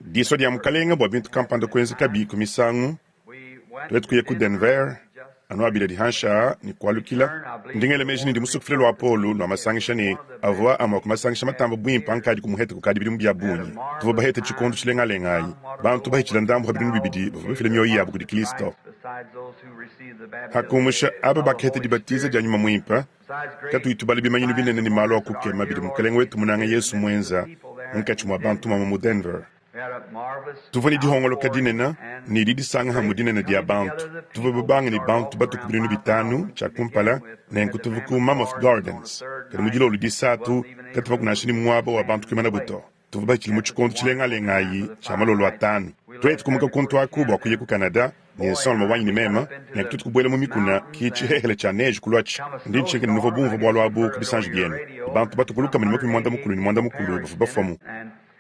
Diso di amkalenga bo bintu kampanda kwenzi kabi kumisangu. Tuwetu kuye ku Denver. Anu abile di hansha ni kwalukila. Ndingele mejini di musukufile lo apolu lo amasangisha ni avua ama kumasangisha matamba buimpa ankadi kumuhete kukadi bidi mbia bunyi. Tuwa bahete chikondu chilenga lengai. Bantu bahechila ndamu habidinu bibidi. Bafile mio iya buku di Kristo. Hakumusha aba bakete di batiza janyuma muimpa. Katu itubali bimanyinu binene ni malo akukema bidi mkalenga wetu munanga Yesu mwenza. Nkachumwa bantu mama mu Denver. Tuvani di hongolo kadinena ni di sanga hamu dinena di abantu. Tuva babanga ni bantu batu kubirinu bitanu cha kumpala na nkutuvuku Mammoth Gardens. Kada mujilo lu di satu katuva kunashini mwaba wa bantu kimana buto. Tuva bachili muchukondu chilenga lengayi cha malolo atanu. Tuwetu kumuka kuntu akuba kuye ku Canada ni ensolma wanyi ni mema na kututu kubwele mumikuna kichi hehele cha neji kuluachi. Ndi cheke ni nuvo bumva bwalo abu kubisanji bienu. Bantu batu kuluka mani mwaku ni mwanda mukulu bafubafamu.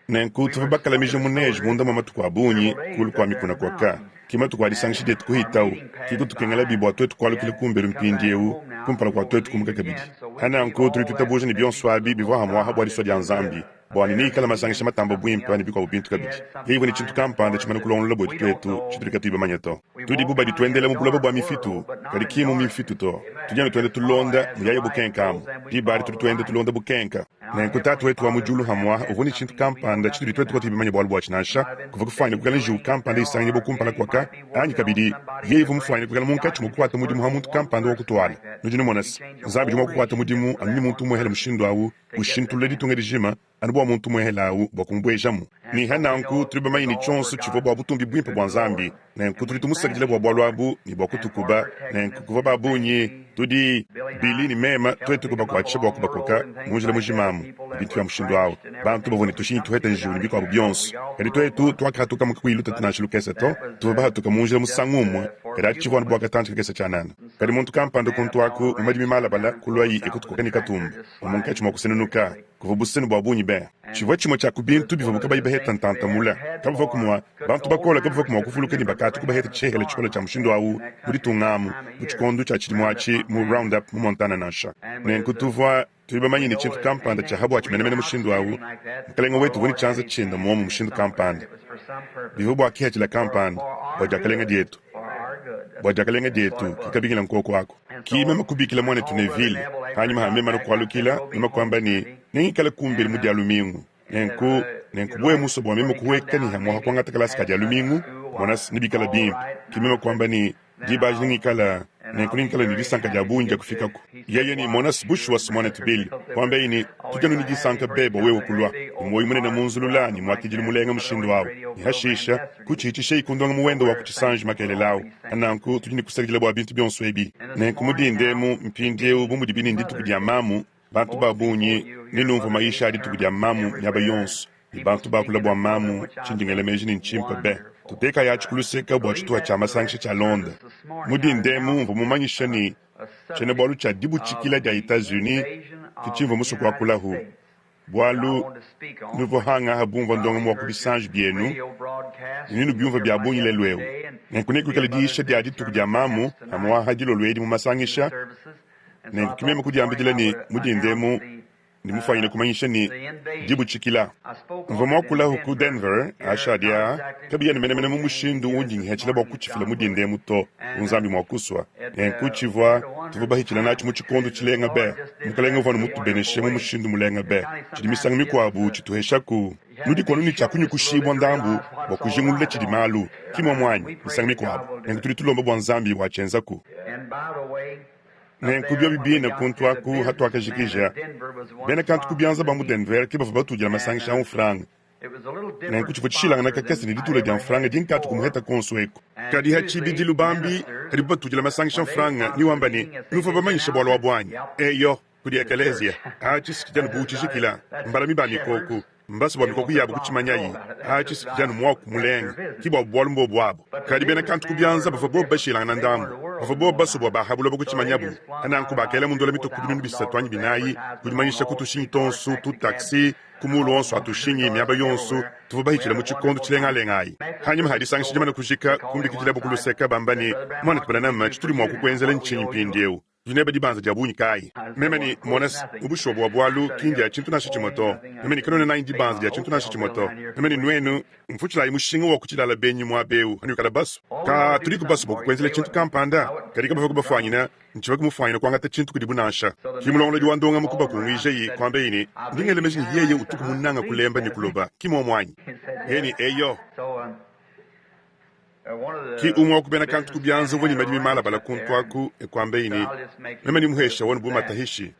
Nenku tuva bakala mije muneji munda mama tukwa bunyi kulu kwa mikuna kwa ka. Kima tukwa disangshi detu kuhitau. Kiku tukengala bibu watu wetu kwa lukile kumberu mpindieu. Kumpala kwa wetu kumuka kabidi. Hana anku turi tutabuja ni bion swabi bivu hamuwa habu wadi swadi anzambi. Bwani ni kala masangisha matamba buimpa ni bikwa ubintu kabidi. Hivo ni chintu kampanda chimanu kulonu labo itu wetu chiturika tuiba manyato. Tudi buba di tuendele mupula babu wa mifitu. Kadi kimu mifitu to. Tujana tuende tulonda miyaya bukenkamu. Di bari turi tuende tulonda bukenka. Nenku tatu wetu wa mujulu hamwa uvuni chintu kampanda chituri tuetu kwa tuiba manya bwalu wachinasha. Kufa kufanya kukala njiu kampanda isangi bo kumpala kwa ka. Anyi kabidi. Hivo mfanya kukala munkachu mkuwata mudimu hamuntu kampanda wakutuwala. Nujini monas. Zabi jumu kuwata mudimu anuni muntu muhele mshindu awu. Ushintu ledi tungedi jima. Anubo muntu muhele awu bokumbwe jamu. Ni hana anku turiba mayi ni chonsu chivo bwa butumbi buimpa bwa nzambi. Nenku turi tumusakijile bwa bwalu abu ni bwa kutukuba. Nenku kuva babu nyi. Tudi bili ni mema tuetu kuba kwa chibo kuba koka. Mujile mujimamu. Bintu ya mshindu awu. Bantu bavoni tushini tuhete njiu ni biko abu bionsu. Kadi tuetu tuwakatuka mkakuiluta tunashilu kese to. Tuva bahatuka mujile musangumwe. Kadi chivo anu bwa katanchi kese chanana. Kadi muntu kampando kuntu waku umadimi mala bala kulwai ikutukoka ni katumbi. Umunkachi mwakusenunuka. Kuva busenu bwa bunyi bea. Chivo chimo cha kubintu biva bukaba iba heta ntanta mula. Kaba vakumwa. Bantu bakola kaba vakumwa kufuluka ni bakatu kuba heta chehele chikola cha mshindu awu. Muri tungamu. Muchikondu cha chilimwachi mu roundup mu Montana nasha. Nenku tuva tuiba manyi ni chintu kampanda cha habu wachimenemene mshindu awu. Mkalenga wetu vuni chanza chinda muomu mshindu kampanda. Biva bwa kiha chila kampanda. Wajakalenga dietu. Wajakalenga dietu. Kikabingila mkoko wako. Kime makubikila mwane tunevili. Hanyi mahamema nukwalukila. Nima kwamba ni nengi kala kumbili mudi alumingu. Nenku bwe muso bwa mimo kuweka ni hamu hakuanga takalasi kadi alumingu. Mwanas nibikala bimpi. Kimema kwamba ni jibaji nengi kala ni disanka jabunja kufika ku. Yeye ni Monas Bush was mwane tubili. Kwamba ini tujanu ni disanka bebo wewe kulwa. Mwoyi mune na munzulula ni mwakijili mulenga mshindu wao. Ni hashisha kuchichisha ikundonga muwendo wa kuchisanji makele lao. Ananku tujini kusakijile bwa bintu bionsu ebi. Nenku mudi ndemu mpindeu bumudi bini nditu kudia mamu. Bantu babunyi nilumvu maisha adi tukudia mamu nyaba yonsu. Ni bantu bakula bwa mamu chindingele mejini nchimpa be. Tuteka ya chikuluseka bwa chitua cha masangisha cha Londa. Mudi ndemu mvu mumanyisha ni chene bwalu cha dibu chikila dia Etats-Unis kichimvu musu kwa kula hu. Bwalu nuvo hanga habumva ndonga mwa kubisanji bienu. Ninu biumva biabunyi lelweu. Nenkuneku kala diisha dia adi tukudia mamu hamwa hadilo lwedi mumasangisha. Nekimeme kudia ambidile ni mudi ndemu ni mufanyile kumanyisha ni dibu chikila. Mvama kula huku Denver, ashadia, kabia ni menemene mumushindu unjingi hechile bwa kuchifila mudi ndemu to unzambi mwakuswa. Kuchivwa, tuvuba hichila nachi muchikondu chilenga be, mkalenga uvanu mutu beneshe mumushindu mulenga be. Chidimisanga mikwabu, chituheshaku. Nudi kwa nuni chakunyu kushibwa ndambu, wakujingulile chidimalu, kimo mwanyi, misanga mikwabu. Tuli tulomba bwa nzambi wachenzaku. Nenku biyo bibine kuntu waku hatu wakajikija. Bene kantu kubianza bamu Denver kiba fabatu masangisha franga. Nenku chifu chilanga na kakesi ni ditule dia franga jinkatu kumuheta konsueko. Kadi hachibi dilu bambi haribu tujila masangisha franga ni wambani nufa bamanyisha bwala wabwanyi. Yo kudi ekelezia. Hachisi kijanu buchishikila. Mbarami bami koku. Mbasi bwa mikoku yabu kuchimanyayi. Hachisi kijanu mwaku mulenga. Kiba bwalu mbo wabo. Kadi bene kantu kubianza bafabo bashilanga na ndamu. Bafabo basu bwa bahabu lobo kuchimanyabu. Ananku bakele mundola mito kubinu bisatwanyi binayi. Kudimanyisha kutushingi tonsu, tutaksi. Kumulu onsu atushingi miaba yonsu. Tuvuba hichila muchikondu chilenga lengayi. Hanyuma hadisangishi jamana kushika kumbi kijila bukuluseka bambani. Mwana tupalanama chituri mwaku kwenzele nchini mpindieu. Juneba di banza jabuni kai. Memeni monas ubusho bwa bwalu kinja chintu na shichimoto. Memeni kanone na indi banza ya chintu na shichimoto. Memeni nwenu mfuchila imushinga wa kuchila la benyi mwa beu. Hani ukala basu. Ka tuliku basu boku kwenzile chintu kampanda. Karika bafuku bafanyina. Nchiwaki mufanyina kwa ngata chintu kudibu nasha. Kimulongo di wandonga mukuba kumwisha yi kwambe ini. Ndingele mejini yeye utuku munanga kulemba nikuloba. Kimo mwanyi. Heni eyo. Ki umwa kubena kantu kubyanza woni madimi mala bala kuntwaku kwambe ini. Memeni muhesha woni buma tahishi.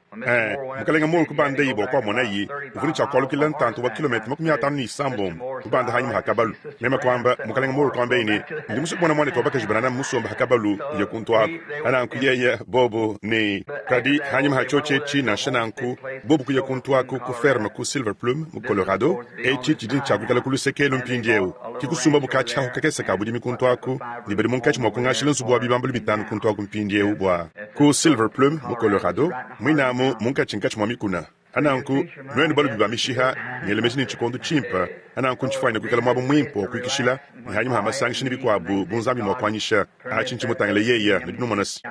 Mukalenga moro kubanda yibo kwa mona yi. Ufuni chakolo kilan tantu wa kilometer makumya tanu ni sambom. Kubanda hanyi hakabalu. Mema kwamba mukalenga moro kwambe ini. Ndi musu mwana mwana tobaka jibana musomba hakabalu ya kuntwaku. Ananku yeye bobo ne kadi hanyi hachoche chi na shananku bobo kuya kuntwaku ku ferme ku Silver Plume mu Colorado e chi tidin chaku kala kulu sekelo mpinjeu. Kikusumba bukacha hukakesa kabudi kuntwaku liberi munkachi mwa kungashila nsubu wa bibambulu bitanu kuntwaku mpinjeu bwa ku Silver Plume mu Colorado. Mwinamu munkachi nkachi mwa mikuna. Ananku nwenu balu bibamishiha nyele mechini chikondo chimpa. Ananku nchifanya kukala mwabu mwimpo kuikishila ni hanyi mhama sangi shini bikwabu bunzami mwa kwanyisha achinchi mutangele yeya nidinu monasi.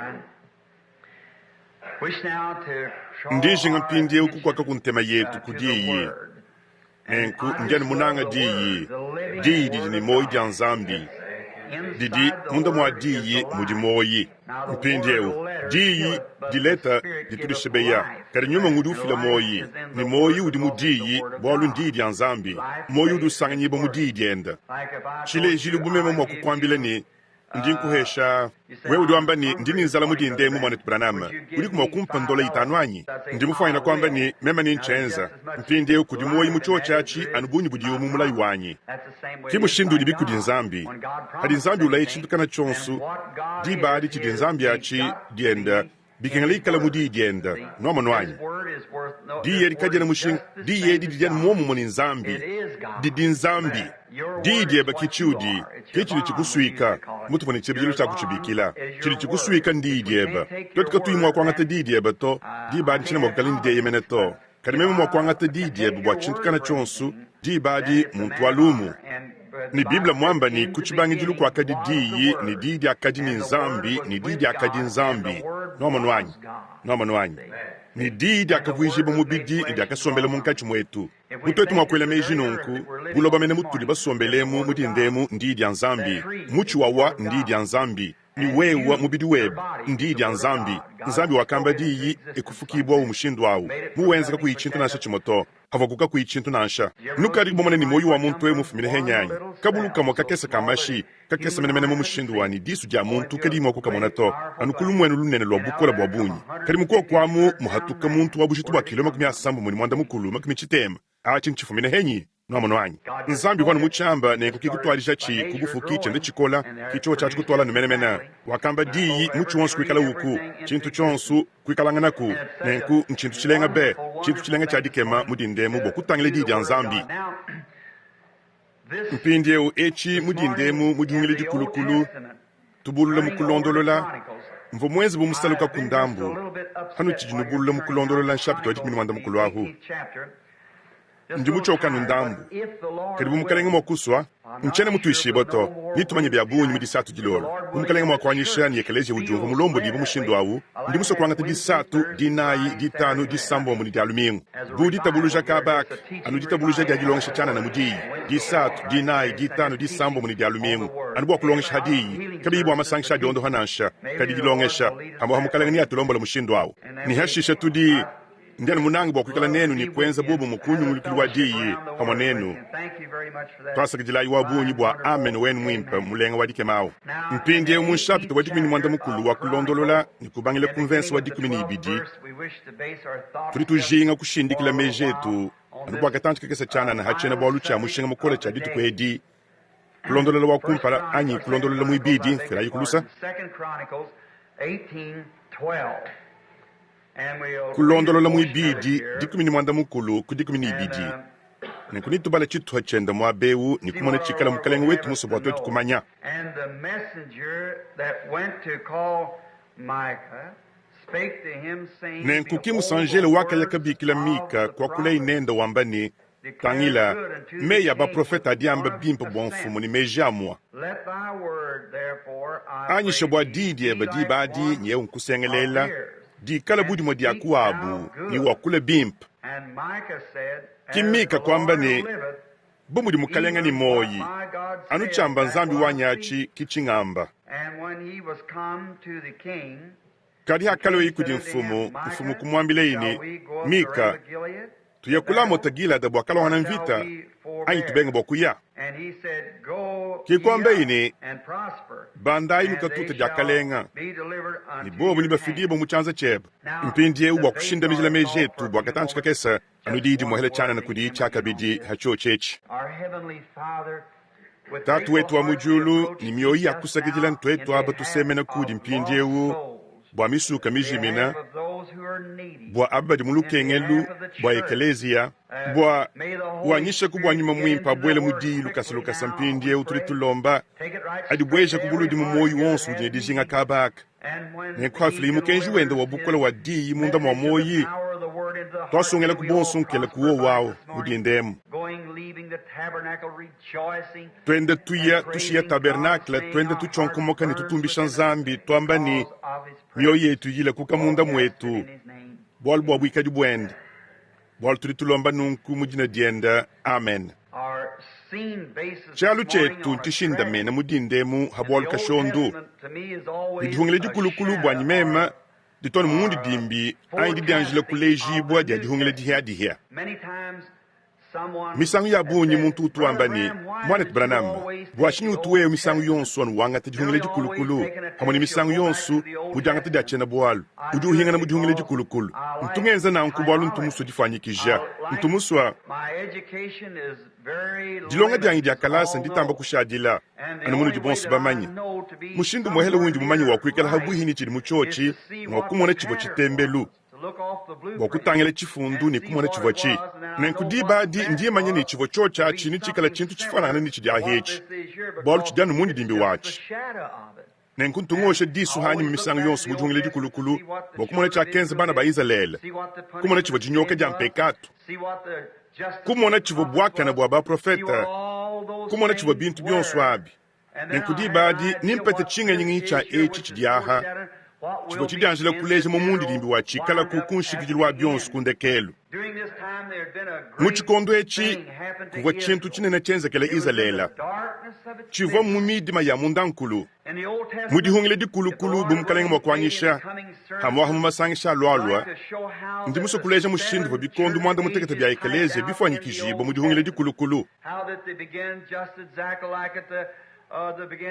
Ndiji ngampindie uku kwa kakuntema yetu kudiyi. Enku njani munanga diyi. Diyi didi ni moi dianzambi. Didi munda mwa diyi mudi moi. Mpindieu. Diyi dileta ditulishebeya. Kari nyuma ngudu fila moi. Ni moi udi mudiyi bwalu ndi dianzambi. Moi udu sanga nyiba mudi dienda. Chile jilu bumema mwa kukwambile ni ndinkuhesha wewe udiwamba ni ndini nzala mudi ndemu mwane tubranama uli kuma kumpa ndola itanwanyi ndimufanya kwamba ni mema ni nchenza mpinde ukudimoyi muchochachi anubunyi budiyo mumulai wanyi kimushindu udibiku dinzambi hadi nzambi ulaye chintu kana chonsu di baadi chi dinzambi achi dienda bikengalika la mudi dienda noma nwanyi di yedi kajena mushin di yedi dijan momu moni nzambi di dinzambi di dieba kichudi kichili chikuswika mutu moni chibijilu cha kuchibikila chili chikuswika ndi dieba totika tuimwa kwa ngata di dieba to di baadi china mwakalindi diya yemene to karimeme mwa kwa ngata di dieba bwa chintu kana chonsu di baadi muntu walumu ni Biblia mwamba ni kuchibangi jilu kwa kadi diyi ni didi akadi ni nzambi ni didi akadi nzambi noma nwanyi ni didi akavuijiba mubidi ndi akasombele munkachi mwetu mutu etu mwakwele meji nunku buloba mene mutuli basombelemu mutindemu ndidi ya nzambi muchi wawa ndidi ya nzambi ni wewa mubidi webu ndidi ya nzambi nzambi wakamba diyi ekufukibwa umushindu wawu muwenza kakuyichintu nasha chimoto havakuka kuyichintu nansha nukari bomone ni moyo wa muntu we mufumine henyanyi kabuluka mwa kakesa kamashi kakesa menemene mumushindu wani disu ja muntu kadi mwa kukamona to anukulu mwenu lunene lwa bukola bwa bunyi kadi mukuwa kwamu muhatuka muntu wabushitu wa kiloma kumya sambu muni mwanda mukulu makumi chitema achi nchifumine henyi nomo wanyi nzambi kwanu muchamba ne kukikutwalisha chi kubufuki chende chikola kicho chachi kutwala numenemena wakamba diyi muchu wonsu kwikala uku chintu chonsu kwikalangana ku nenku nchintu chilenga be chintu chilenga chadikema mudindemu bokutangile didi ya nzambi mpindie echi mudindemu mudingile dikulukulu tubulule mukulondolola mvo mwezi bumusaluka kundambu hanu chijinubulule mukulondolola nshapi tuwa jikmini wanda mukulu ahu ndi muchoka nundambu kadi bumukalenga mwakuswa nchene mutu ishiboto nitumanye byabunyi mudisatu dilolo bumukalenga mwakwanyisha ni ekeleje ujungu mulombo dibu mushindu awu ndi musokwanga te disatu dinayi ditanu disambo muni dialumingu budi tabuluja kabak anu ditabuluja diagilongisha chana na mudiyi disatu dinayi ditanu disambo muni dialumingu anu bwa kulongisha hadiyi kabi ibu amasangisha diondo hanansha kadi dilongesha ambo hamukalenga ni atulombo la mushindu awu ni hashisha tudi ndani munangi bwa kwikala nenu ni kwenza bobo mukunyu mulikili wa diyi hamo nenu twasa kujilai wa bunyi bwa amen wenu mwimpa mulenga wadike mao mpindi eo munshapita wadikumi ni mwanda mukulu wa kulondolola ni kubangile konvensi wadikumi ni ibidi tuli tujinga kushindikila mejetu anubwa katanchi kakesa chana na hachena bwa lucha mushinga mukola cha ditu kwedi kulondolola wa kumpala anyi kulondolola muibidi fila yikulusa kulondolola muibidi dikumi ni mwanda mukulu kudikumi ni ibidi nikuni tubala chitu hachenda mwa bewu nikumone chikala mukalenga wetu musobo watu wetu kumanya nenkuki musanjele waka yakabikila mika kwa kula inenda wambani tangila meya ba profeta diamba bimpa bonfumu ni mejamwa anyi shabwa didi eba di badi nye unkusengelela di kala budi mo di akuabu ni wakule bimp kimika kwamba ni bomu di mukalenga ni moyi anu chamba nzambi wanyachi kichingamba kadi hakalo ikudi mfumu kumwambile ini Mika tuyakula motagila da bwakalo hanamvita ayi tubenga bokuya kikwambe ini bandai nukatuta jakalenga ni bomu ni bafidibo muchanza cheba mpindie ubwa kushinda mijila mejetu bwakatanchika kesa anudidi mwahele chana na kudi chaka bidi hacho chechi tatu wetu wa mujulu ni mioyi akusagijila ntwetu aba tusemena kudi mpindie bwa misuka mijimina bwa abadi mulukengelu bwa ekelezia bwa wanyisha kubwa nyuma mwimpa bwele mudilu kasalukasa mpindie utulitulomba adi bweja kubuludi mumoyi wonsu ujine dijinga kabaka nekwafili imukenji wenda wabukola wa diyi munda mwa moyi twasungela kubonsunkela kuwo wawo mudindemu twende tushiya tabernakla twende tuchonkomoka ni tutumbisha nzambi twamba ni mioyo yetu yile kuka munda mwetu bwal bwa bwikadi bwende bwal tulitulomba nunku mujina dienda amen chalu chetu ntishinda mena mudindemu habwal kashondu idihungile dikulukulu bwanyi mema ditoni mundi dimbi ayi didanjile kulejibwa dia dihungile dihia misangu ya bunyi muntu utuamba ni mwanet branamba bwashini utuweo misangu yonsu anu wangata dihungile dikulukulu hamoni misangu yonsu mujangata diachena bwalu ujuhinga na mujihungile dikulukulu ntungenza na nkubwalu ntumusu difanyikija ntumuswa dilonga diangi diakalasa nditamba kushadila anu munu dibonsu bamanyi mushindu mwehele wundi mumanyi wakwikala habuhini chidi muchochi mwakumona chivo chitembelu wakutangele chifundu ni kumona chivo chi nenkudibadi ndiye manye ni chivo chocha chini chikala chintu chifanana ni chidi ahechi bwalu chidanu muni dimbi wachi nenkuntungoshe disu hanyi mimisangu yonsu mujungile dikulukulu wakumona chakenza bana ba Israel kumona chivo jinyoke jampekatu kumona chivo bwakana bwa baprofeta kumona chivo bintu byonsu abi nenkudibadi nimpete chinga nyingi cha echi chidiaha chivo chidianjila kuleje mumundi limbi wa chikala kukunshikijilwa byonsu kundekelu muchikondo echi kuwa chintu chinene chenzekele Israela chivo mumidima ya mundankulu mudihungile dikulukulu bumukalenga mwakwanyisha hamwaha mumasangisha lwalwa ndi musokuleja mushindu bwa bikondo mwanda muteketa bya ekeleje bifwanyikijibo mudihungile dikulukulu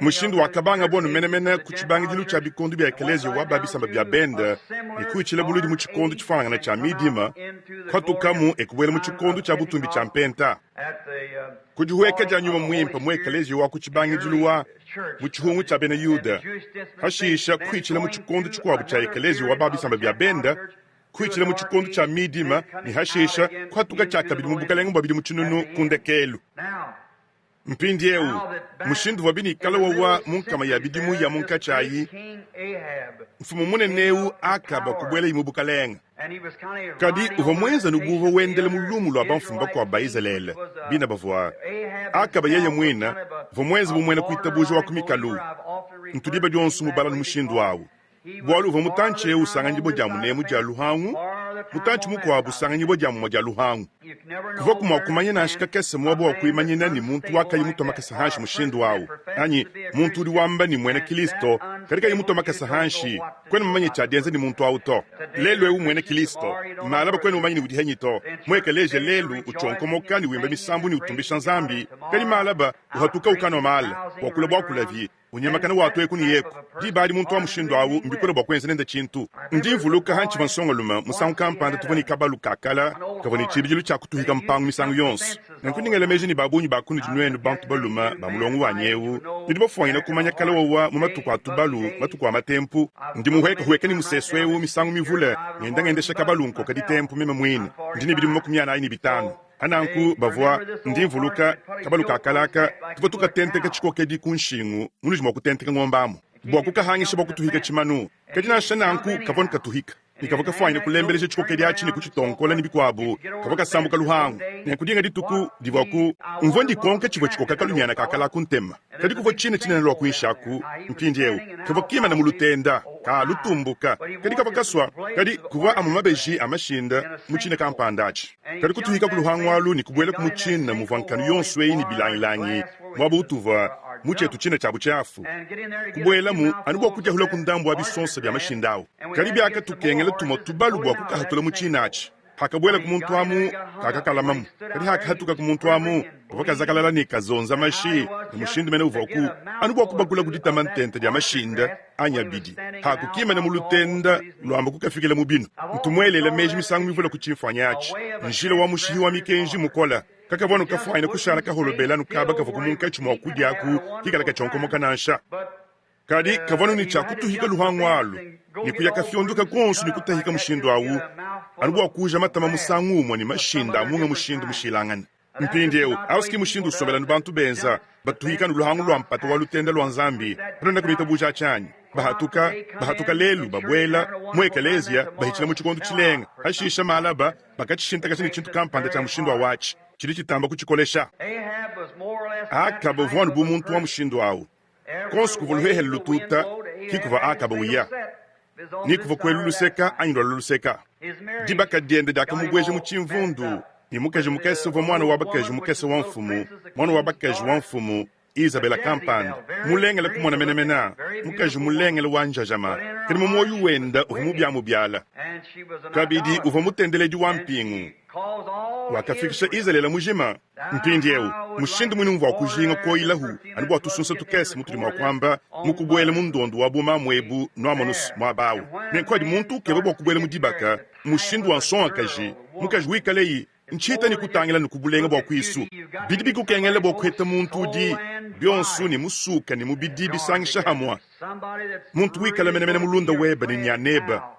mushindu wakabanga bonu menemene kuchibanga dilu cha bikondo bya ekeleje wababisamba bya benda ikuichile buludi muchikondo chifalanga na cha midima kwatukamu ekubwele muchikondo cha butumbi cha mpenta kujihueke ja nyuma mwimpa mwekeleje wa kuchibanga dilu wa muchihungu cha bena yuda hashisha kuichile muchikondo chikwabu cha ekeleje wababisamba bya benda kuichile muchikondo cha midima ni hashisha kwatuka cha kabili mubukalenga mbabili muchinunu kundekelu mpindi ewu mushindu wabini ikala wawa munkama ya bidimu ya munka chayi mfumu munenewu akaba kubwele imubukalenga kadi uvamwenza nubuvo wendele mulumu lwa bamfumba kwa Baisrael bina bavwa akaba yeye mwina vamwenza bumwena kuitabuja wa kumikalu ntudiba jonsu mubala mushindu wawu bwalu vamutanche usanga njibo jamu nemu jaluhangu mutanchi mukwabu usanga njibo jamu mojaluhangu kuva kumanya na ashika kese mwabo wa kuimanyina ni muntu waka yimutoma kasahanshi mushindu wawu anyi muntu uri wamba ni mwene Kristo katika yimutoma kasahanshi kwenu mmanyi chadienze ni muntu wauto lelu ewu mwene Kristo malaba kwenu umanyi ni udihenyito mwekeleje lelu uchonkomoka ni wimba misambu ni utumbisha nzambi kani malaba uhatuka ukano mala wakula bwakulavye unyemakana watu ekuni yeku dibadi muntu wa mushindu wawu mbikole bwakwenze nende chintu ndimvuluka hanchi vansongoluma musangu kampanda tuvoni kabalu kakala kavoni chibijilu cha kutuhika mpangu misangu yonsu nenkundingele meji ni babunyi bakuni jinwenu bantu baluma bamulongu wanyewu ndibofuwanyina kumanya kala wawa mumatuku atubalu matuku wa matempu ndimuhweka huweke ni museswewu misangu mivule ngenda ngendesha kabalu nkoka di tempu mime mwini ndini bidi mumakumyana aini bitanu ananku bavwa ndimvuluka kabalu kakalaka tuva tukatenteka chikoke di kunshingu munu jima kutenteka ngombamo bwa kukahangisha bwa kutuhika chimanu kadina shananku kavoni katuhika nikavoka fwaine kulembeleje chikokedi achine kuchitonkola ni bikwabo kavoka sambuka luhangu nenkudinga dituku divoku mvo ndikonke chivo chikoka kalunyana kakala kuntema kadi kuvo chine chinene lwa kuishaku mpindieu kavo kima na mulutenda ka lutumbuka kadi kavakaswa kadi kuva amamabeji amashinda muchine kampandachi kadi kutuhika kuluhangu alu ni kubwela kumuchina muvankanu yonswei ni bilangilangi mwabo utuva muchetu chine chabu chafu kubwela mu anubwa kutya hula kundambu abisonsa bya mashindawo kadi byaka tukengele tumo tubalubwa kukahatula muchinachi hakabwela kumuntu amu kakakalamamu kadi hakahatuka kumuntu amu vakazakalala ni kazonza mashi ni mushindu mene uvoku anubwa kubagula kudita mantenta bya mashinda anyabidi hakukima na mulutenda lwamba kukafikela mubinu mtumwelele meji misangu mivula kuchimfanyachi njile wa mushihi wa mikenji mukola kakavona kafwaina kushana kaholobela nukaba kavakumunka chuma wakudyaku kikala kachonko mokanansha kadi kavona ni chakutuhika luhangu alu ni kuyakafyonduka konsu ni kutahika mushindu awu anubu kuja matama musangu umwa ni mashinda amunga mushindu mushilangana mpindieu auski mushindu usomela nubantu benza batuhika nuluhangu lwa mpata walutenda lwa nzambi pranda kunita buja chanyi bahatuka lelu babwela mwekelezia bahichila muchikondu chilenga ashisha malaba bakachishinta kasini chintu kampanda cha mushindu awachi chili chitamba kuchikolesha akaba vwanu bumuntu wa mushindu awu konsu kuvuluhehele lututa kikuva akaba uya nikuva kweluluseka anyilwa luluseka dibaka diende daka mugweje muchimvundu ni mukeje mukese vo mwana wabakaje mukese wa mfumu mwana wabakaje wa mfumu Isabella Kampanda mulengele kumona menemena mukaje mulengele wanjajama kiri mumoyu wenda uvumubya mubyala kabidi uvumutendeleji wa mpingu wakafikisha Izalela mujima mpindieu mushindu mwini mwa kujinga koilahu anibwa watusunsa tukesi mutulima kwamba mukubwele mundondo wabuma mwebu noamonus mwabawu nenkodi muntu kebebo kubwele mudibaka mushindu wanson akaji mukaje wikaleyi nchita ni kutangela nukubulenga bwa kwisu bidibi kukengele bwa kweta muntu di byonsu ni musuka ni mubidi bisangisha hamwa muntu wikala menemene mulunda weba ni nyaneba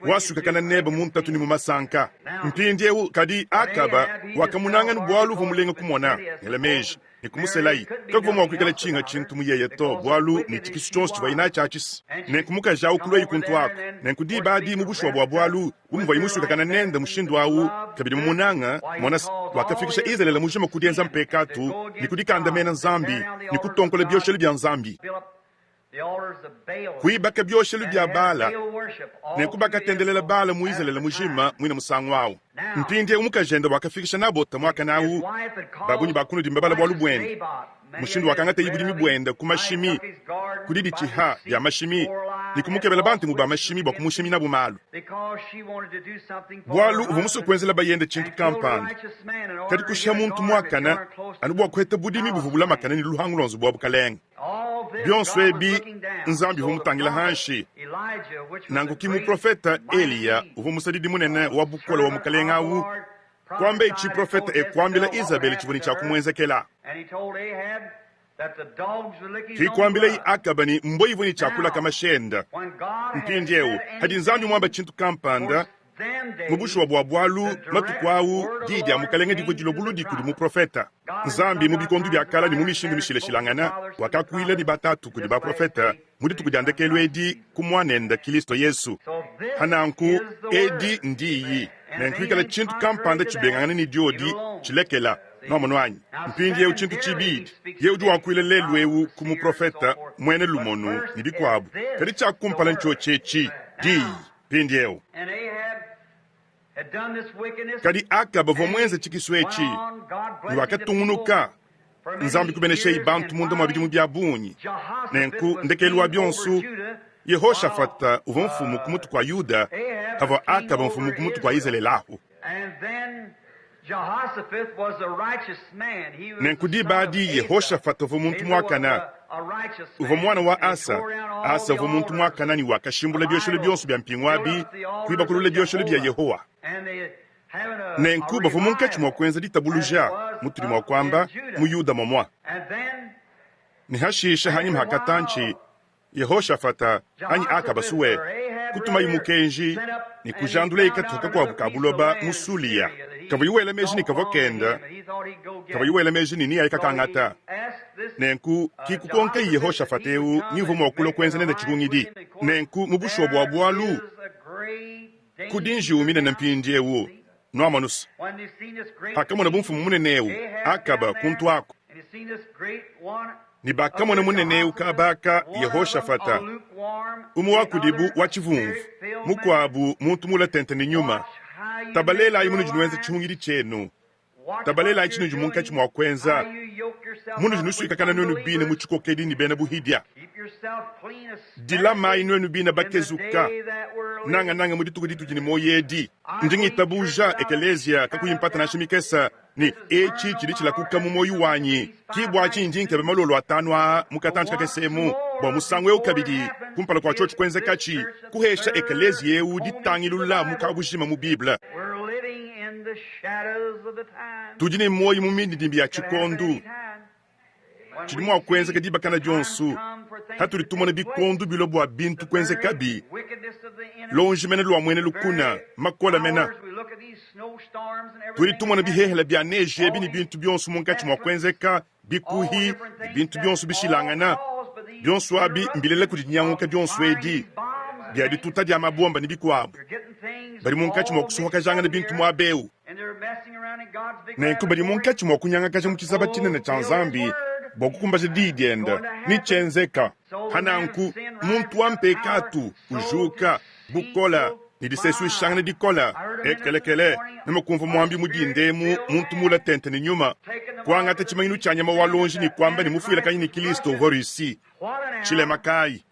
wasuka kana neba muntu tuni mumasanka mpindieu kadi akaba wakamunanga nubwalu vumulenga kumona nelemeji ni kumuselai kakuvuma wakwikala chinga chintu muyeyeto bwalu ni chikisu chonsu chivaina chachis nenkumuka jau kuloi kuntu wako nenkudi badi mubushwa bwa bwalu umuva imusuka kana nenda mushindu wawu kabidi mumunanga mwana wakafikisha Izalela mujima kudienza mpekatu ni kudikanda mena nzambi ni kutonkole biosheli bya nzambi kuibaka biosheli bya bala nekubaka tendelela bala mu Izalela mujima mwina musangu wawu mpindi umukajenda wakafikisha nabota mwaka nawu babunyi bakunu dimbabala bwa lubwende mushindu wakangata yibudi mibwenda kumashimi kudidi chiha ya mashimi nikumukebela bantu muba mashimi bwa kumushimi nabu malu bwalu uvumusu kwenzela bayende chintu Kampanda kadi kusha muntu mwakana anubwa kweta budi mibuvubula makana ni luhangu lonzu bwa bukalenga byonsu ebi nzambi vumutangila hanshi nangu kimu profeta Eliya uvumusadidi munene wabukola wa mukalenga awu kwamba ichi profeta ekwambila Isabeli chivuni cha kumwenzekela kikwambila akaba ni mboivuni chakula kama shenda mpindieu hadi nzambi mwamba chintu Kampanda mubushu wa bwabwalu matukwawu didi ya mukalenga divojilo buludi kudi mu profeta nzambi mubikondu bya kala ni mumishindu mishile shilangana wakakuila ni batatu kudi ba profeta mudi tukujandekelwe edi kumwanenda Kristo Yesu hananku edi ndiyi nenkwikala chintu Kampanda chibengangana ni diodi chilekela nomonwanyi mpindi yeu chintu chibidi yeu juwa kuile lelwewu kumu profeta mwene lumonu nibikwabu kadi chakumpala ncho chechi di pindi yeu kadi akaba vomwenze chikiswechi niwakatungunuka nzambi kubeneshe ibantu mundu mabidi mubyabunyi nenku ndekelwa byonsu Yehoshafata uva mfumu kumutu kwa Yuda hava akaba mfumu kumutu kwa Izalelahu nenkudi badi Yehoshafata uva muntu mwakana uva mwana wa Asa uva muntu mwakana ni wakashimbula byoshole byonsu bya mpingwabi kuiba kulule byoshole bya Yehowa nenkuba vumunkechi mwakwenza ditabuluja mutuli mwakwamba muyuda momwa nihashisha hanyi mhakatanchi Yehoshafata hanyi akaba suwe kutuma imukenji ni kujandule ikatuka kwa bukabuloba musulia kavuyuwele meji ni kavokenda kavuyuwele meji ni niya ikakangata nenku kikukonke Yehoshafata eu nivumo okulo kwenza nenda chikungidi nenku mubusho bwa bwalu kudinji umine na mpindie wo no manus hakamo na bumfu muneneu akaba kuntu ako ni bakamo na muneneu kabaka Yehoshafata umu wakudibu wachivumvu mukwabu muntu mula tentene nyuma tabalela imunu jinuenza chihungiri chenu tabalela ichinu jumunka chimwakwenza munu jinusu ikakana nwenu bine muchikokedi ni bena buhidia dilama inwenu bine bakezuka nanga mudituku ditu jini moyedi ndingi tabuja ekelezia kakuyimpata na shimikesa ni echi chirichi la kukamu moyu wanyi kibwachi ndingi tabe malolo atanwa mukatanchika kesemu bo musangwe ukabidi kumpala kwa chochi kwenze kachi kuhesha ekelezia eu ditangi lula mukabujima mu Biblia tujini moyi mumindi dimbi ya chikondu chidimwa kwenze kadiba kana jonsu haturi tumona bikondu bilobo bintu kwenze kabi lonji mena lwa mwene lukuna makola mena turi tumona bihehela bya neje bini bintu byonsu monkachi mwa kwenze ka bikuhi bintu byonsu bishilangana byonsu abi mbilele kudinyango ka byonsu edi bya dituta dia mabomba ni bikwabo bari monkachi mwa kusohoka janga na bintu mwa beu na bari monkachi mwa kunyanga kaje mukisaba kinene cha Nzambi bokukumba jididienda ni chenzeka hananku muntu wampekatu ujuka bukola ni disesu ishangane dikola ekelekele nemukumva mwambi mudindemu muntu mula tente ni nyuma kwanga techimanyu chanyama walonji ni kwamba ni mufuila kanyi Kristo vo Rusi chile makai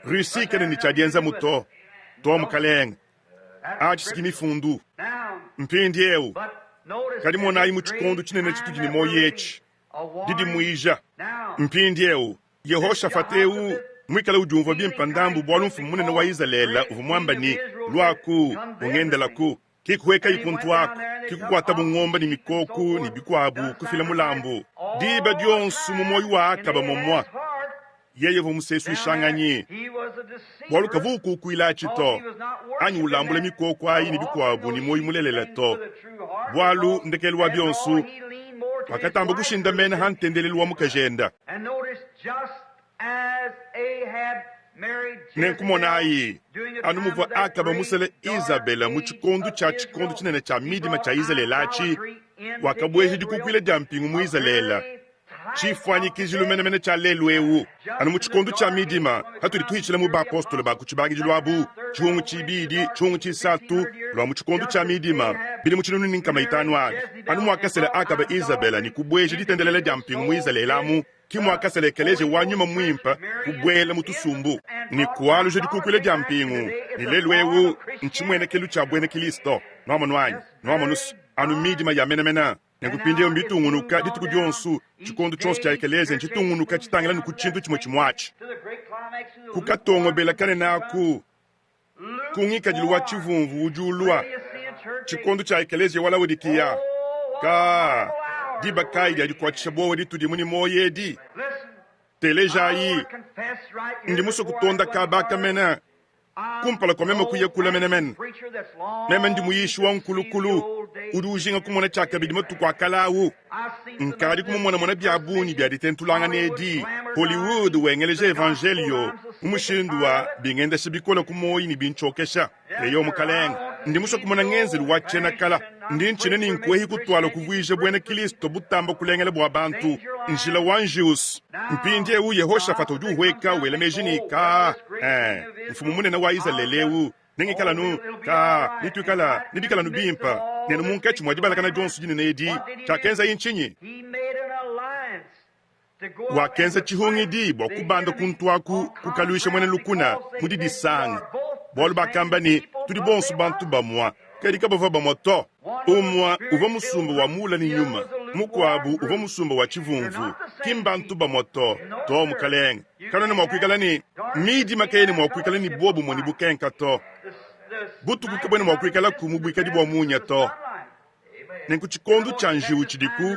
Rusi kene ni chadienza muto to mukaleng achisikimi fundu mpindieu kadimona imu chikondo chinene chitujini moyechi didi muija mpindieu Yehoshafatu mwikala ujumva bimpandambu bwalu mfumune na wa Israela uvumwamba ni lwaku ungendela ku kikuweka ikuntu wako kikukwata bungomba ni mikoku ni bikwabu kufila mulambu diba dionsu mumoyu wakaba momwa yeye vumusesu ishanganyi bwalu kavuku ukuila chito anyi ulambule mikoku ayi ni bikwabu ni moyu mulelela to bwalu ndekelwa bionsu wakatamba kushinda mena hantendelelwa mukajenda nenkumonayi anumuva akaba musele Isabela muchikondu chinene cha midima cha Israelachi wakabweje dikukwile dampingu mu Israela chifwanyi kijilu mene cha lelwewu anu muchikondu cha midima haturi tuhichile mu bapostole bakuchibagi jilwabu chungu chibidi chungu chisatu lwa muchikondu cha midima bili muchinunu ninkama itanu agi anu mwakasele akaba Isabela ni kubweje ditendelele dampingu mu Israelamu kimwakasele keleje wanyuma mwimpa kubwela mutusumbu ni kualu je dikukwile dampingu ni lelwewu nchimwene kelu cha bwene Kristo nomanwanyi nomanus anu midima ya mena nekupindia mbitungunuka dituku dionsu chikondo chonsu cha ekeleze nchitungunuka chitangela nukuchintu chimwe chimwachi kukatongo bela kane naku kungika jiluwa chivumvu ujulwa chikondo cha ekeleze wala wadikia ka diba kaidi adikuachisha bowe ditu dimuni moyedi telejayi ndimuso kutonda kabaka mena kumpala kwa mema kuye kula menemen mema ndi muyishi wa nkulukulu udujinga kumona chaka bidimo tukwa kalawu nkadi kumona mona biabuni bia ditentulanga nedi Hollywood wengeleje evangelio umushindwa bingenda shibikola kumoyi ni binchokesha eyo mukaleng ndi muso kumona ngenzeli wachena kala ndi nchine ni nkwehi kutwala kuvuije bwene Kristo butamba kulengele bwa bantu njila wanjus mpindie u Yehoshafatu ujuhweka welemejini ka mfumu munene wa Israelelewu nengikala nu ka nibikala nu bimpa nenu munkechi mwajibala kana jonsu jini nedi chakenza inchinyi wakenza chihungi di bwa kubanda kuntuaku kukaluisha mwene lukuna mudidi sang bolu bakamba ni tudi bonsu bantu bamwa kadika bava bamoto umwa uva musumba wa mula ni nyuma mukwabu uva musumba wa chivumvu kimbantu bamoto to mukaleng kana ni mwakwikala ni midi makeni mwakwikala ni bobu mwani bukenka to butu kukabwene mwakwikala kumubwika di bwa munya to nenku chikondo chanji uchidiku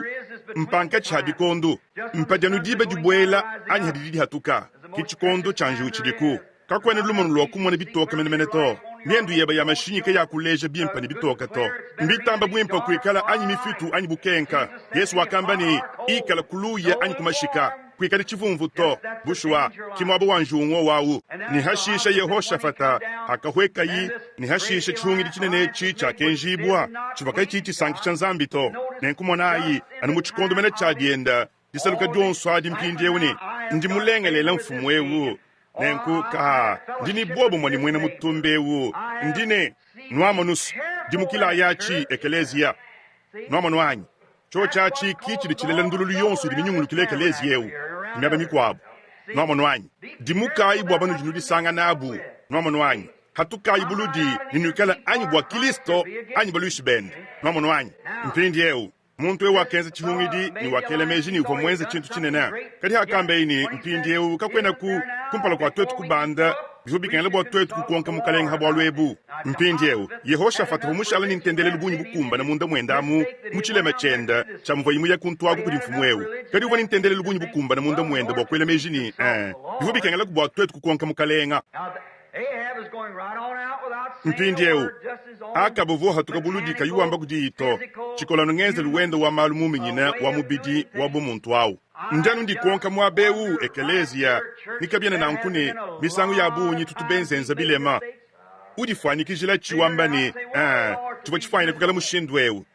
mpanka chadikondo mpajanu diba jubwela anyi hadidi hatuka kichikondo chanji uchidiku kakwene lumonu lwakumone bitoka menemene to niendu yeba ya mashinyika ya kuleja bimpa ni bitoka to mbitamba bwimpa kuikala anyi mifitu anyi bukenka Yesu wakamba ni ikala kuluya anyi kumashika kwikali chivumvu to bushwa kimwabo wanjungo wawu ni hashisha Yehoshafata akahweka yi ni hashisha chihungiri chinene chi cha kenjibwa chivaka chichi sanki chanzambi to nenkumonayi anumuchikondo mene chagenda disaluka dyonso adi mpindi euni ndi mulengelela mfumu ewu nenku ka ndini bobo mwani mwene mutumbe ewu ndine nwamonus dimukila yachi ekelezia nwamonu anyi cho chachi kichi dichilela ndululu yonso diminyungulukile ekelezia ewu imyaba mikwabo nwamonu anyi dimuka ibu abanu jinudi sanga nabu nwamonu anyi hatuka ibuludi ninukela anyi bwa Kristo anyi baluishi bend nwamonu anyi mpindi ewu muntu ewu akenza chihungidi ni wakele mejini uko mwenze chintu chinena kati hakambe ini mpindi ewu kakwena kumpala kwa twetu kubanda bizobikengele bwa twetu kukonka mukalenga habwa lwebu mpindi ewu Yehoshafata humushala nintendele lubunyi bukumba na munda mwendamu muchile machenda chamuva imu ya kuntuaku kudi mfumu ewu kati uva nintendele lubunyi bukumba na munda mwenda bwa kwele mejini bizobikengele kubwa twetu kukonka mukalenga mpindi ewu akabovo hatukabuludika yuwamba kudito chikolano ngenze luwendo wa malu muminyina wa mubidi wa bumuntu wawu ndanu ndikonka mwabewu ekelezia nikabyana na nkune misangu ya bunyi tutubenzenza bilema udifanikijila chiwambani tuva chifanyile kukala mushindu ewu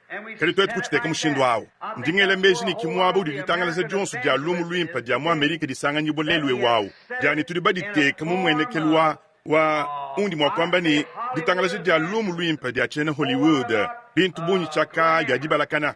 kali twetu kuchiteka mushindu wawu ndingele meji ni kimwaba udititangalaza dyonso dia lumu lwimpa dia mu Amerika disanga nyibo lelwe wawu diani tudiba diteka mumwenekelwa wa undi mwakwamba ni ditangalaza dia lumu lwimpa dia chene Hollywood bintu bunyi chaka dia dibalakana